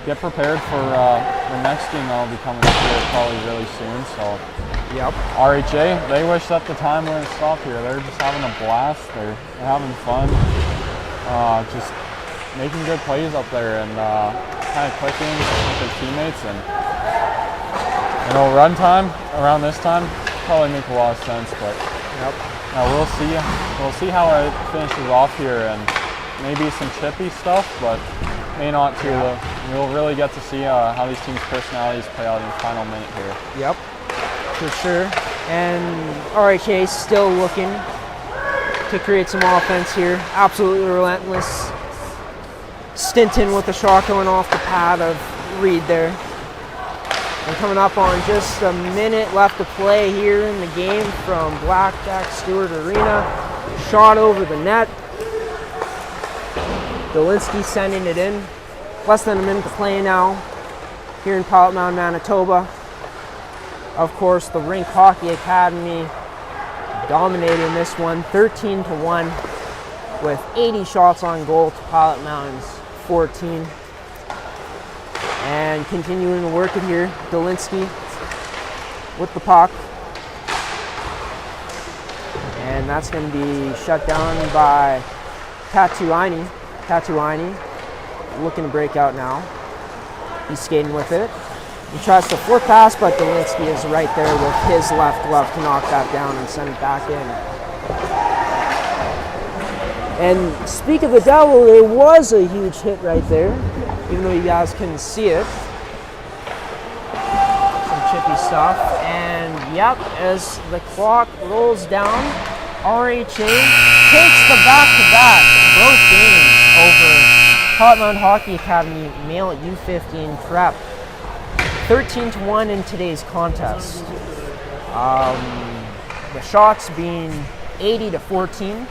[SPEAKER 2] get prepared for the next game that'll be coming up here probably really soon. So,
[SPEAKER 1] yep.
[SPEAKER 2] RHA, they wish that the time wouldn't stop here. They're just having a blast. They're having fun, just making good plays up there and kind of clicking with their teammates. And you know, run time around this time probably make a lot of sense, but.
[SPEAKER 1] Yep.
[SPEAKER 2] We'll see how it finishes off here, and maybe some chippy stuff, but may not too. We'll really get to see how these teams' personalities play out in the final minute here.
[SPEAKER 1] Yep, for sure. And RHA still looking to create some offense here. Absolutely relentless. Stinton with the shot going off the pad of Reed there. And coming up on just a minute left to play here in the game from Blackjack Stewart Arena. Shot over the net. Dolinski sending it in. Less than a minute to play now here in Pilot Mound, Manitoba. Of course, the Rink Hockey Academy dominating this one 13-1 with 80 shots on goal to Pilot Mound's 14. And continuing to work it here, Dolinski with the puck. And that's going to be shut down by Tatuaini. Tatuaini looking to break out now. He's skating with it. He tries to flip pass, but Dolinski is right there with his left glove to knock that down and send it back in. And speak of the devil, there was a huge hit right there, even though you guys couldn't see it. Some chippy stuff. And yep, as the clock rolls down, RHA takes the back-to-back both games over Pilot Mound Hockey Academy male U15 prep. 13-1 in today's contest. The shots being 80-14.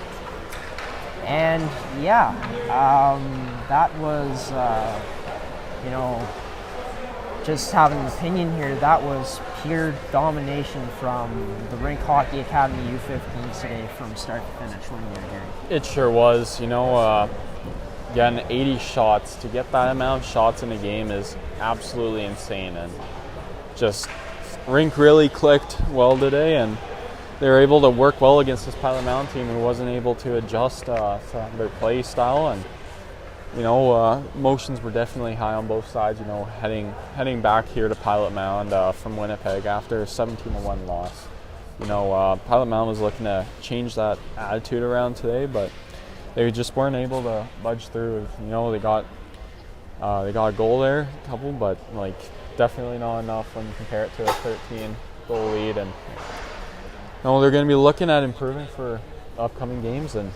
[SPEAKER 1] And yeah, that was, you know, just having an opinion here, that was pure domination from the Rink Hockey Academy U15s today from start to finish when you were here.
[SPEAKER 2] It sure was. Getting 80 shots, to get that amount of shots in a game is absolutely insane. And just Rink really clicked well today, and they were able to work well against this Pilot Mound team who wasn't able to adjust to their play style. And emotions were definitely high on both sides, heading back here to Pilot Mound from Winnipeg after a 17-1 loss. Pilot Mound was looking to change that attitude around today, but they just weren't able to budge through. They got a goal there, a couple, but definitely not enough when you compare it to a 13-goal lead. And they're going to be looking at improving for upcoming games, and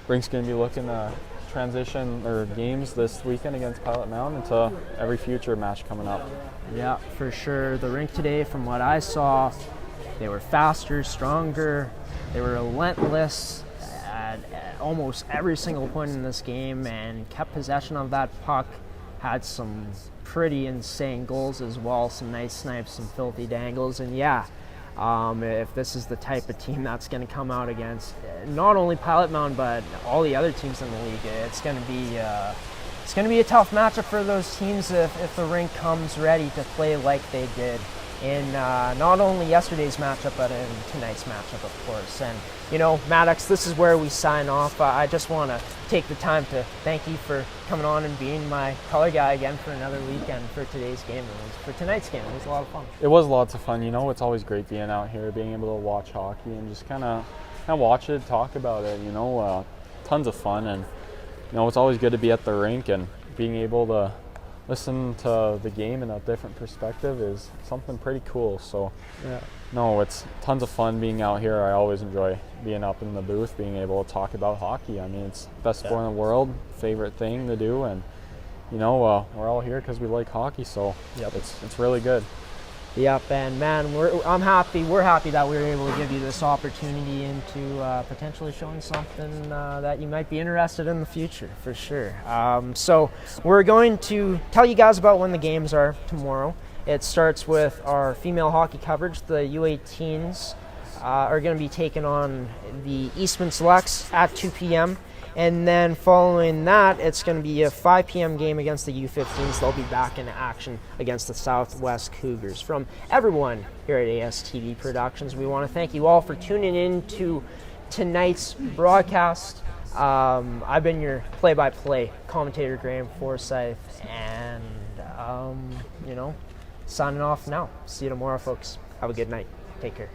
[SPEAKER 2] Rink's going to be looking to transition their games this weekend against Pilot Mound into every future match coming up.
[SPEAKER 1] Yeah, for sure. The Rink today, from what I saw, they were faster, stronger, they were relentless at almost every single point in this game and kept possession of that puck, had some pretty insane goals as well, some nice snipes, some filthy dangles, and if this is the type of team that's going to come out against not only Pilot Mound but all the other teams in the league, it's going to be a tough matchup for those teams if the Rink comes ready to play like they did in not only yesterday's matchup but in tonight's matchup, of course. And Maddox, this is where we sign off. I just want to take the time to thank you for coming on and being my color guy again for another weekend for today's game. For tonight's game, it was a lot of fun.
[SPEAKER 2] It was lots of fun. It's always great being out here, being able to watch hockey and just kind of watch it, talk about it. Tons of fun, and it's always good to be at the rink, and being able to listen to the game in a different perspective is something pretty cool. So it's tons of fun being out here. I always enjoy being up in the booth, being able to talk about hockey. it's the best sport in the world, favorite thing to do, and we're all here because we like hockey, so it's really good.
[SPEAKER 1] Yep, and man, we're happy that we were able to give you this opportunity into potentially showing something that you might be interested in the future, for sure. So we're going to tell you guys about when the games are tomorrow. It starts with our female hockey coverage. The U18s are going to be taking on the Eastman Selects at 2 p.m. And then following that, it's going to be a 5 p.m. game against the U15s. They'll be back in action against the Southwest Cougars. From everyone here at ASTV Productions, we want to thank you all for tuning in to tonight's broadcast. I've been your play-by-play commentator, Graham Forsyth, and, signing off now. See you tomorrow, folks. Have a good night. Take care.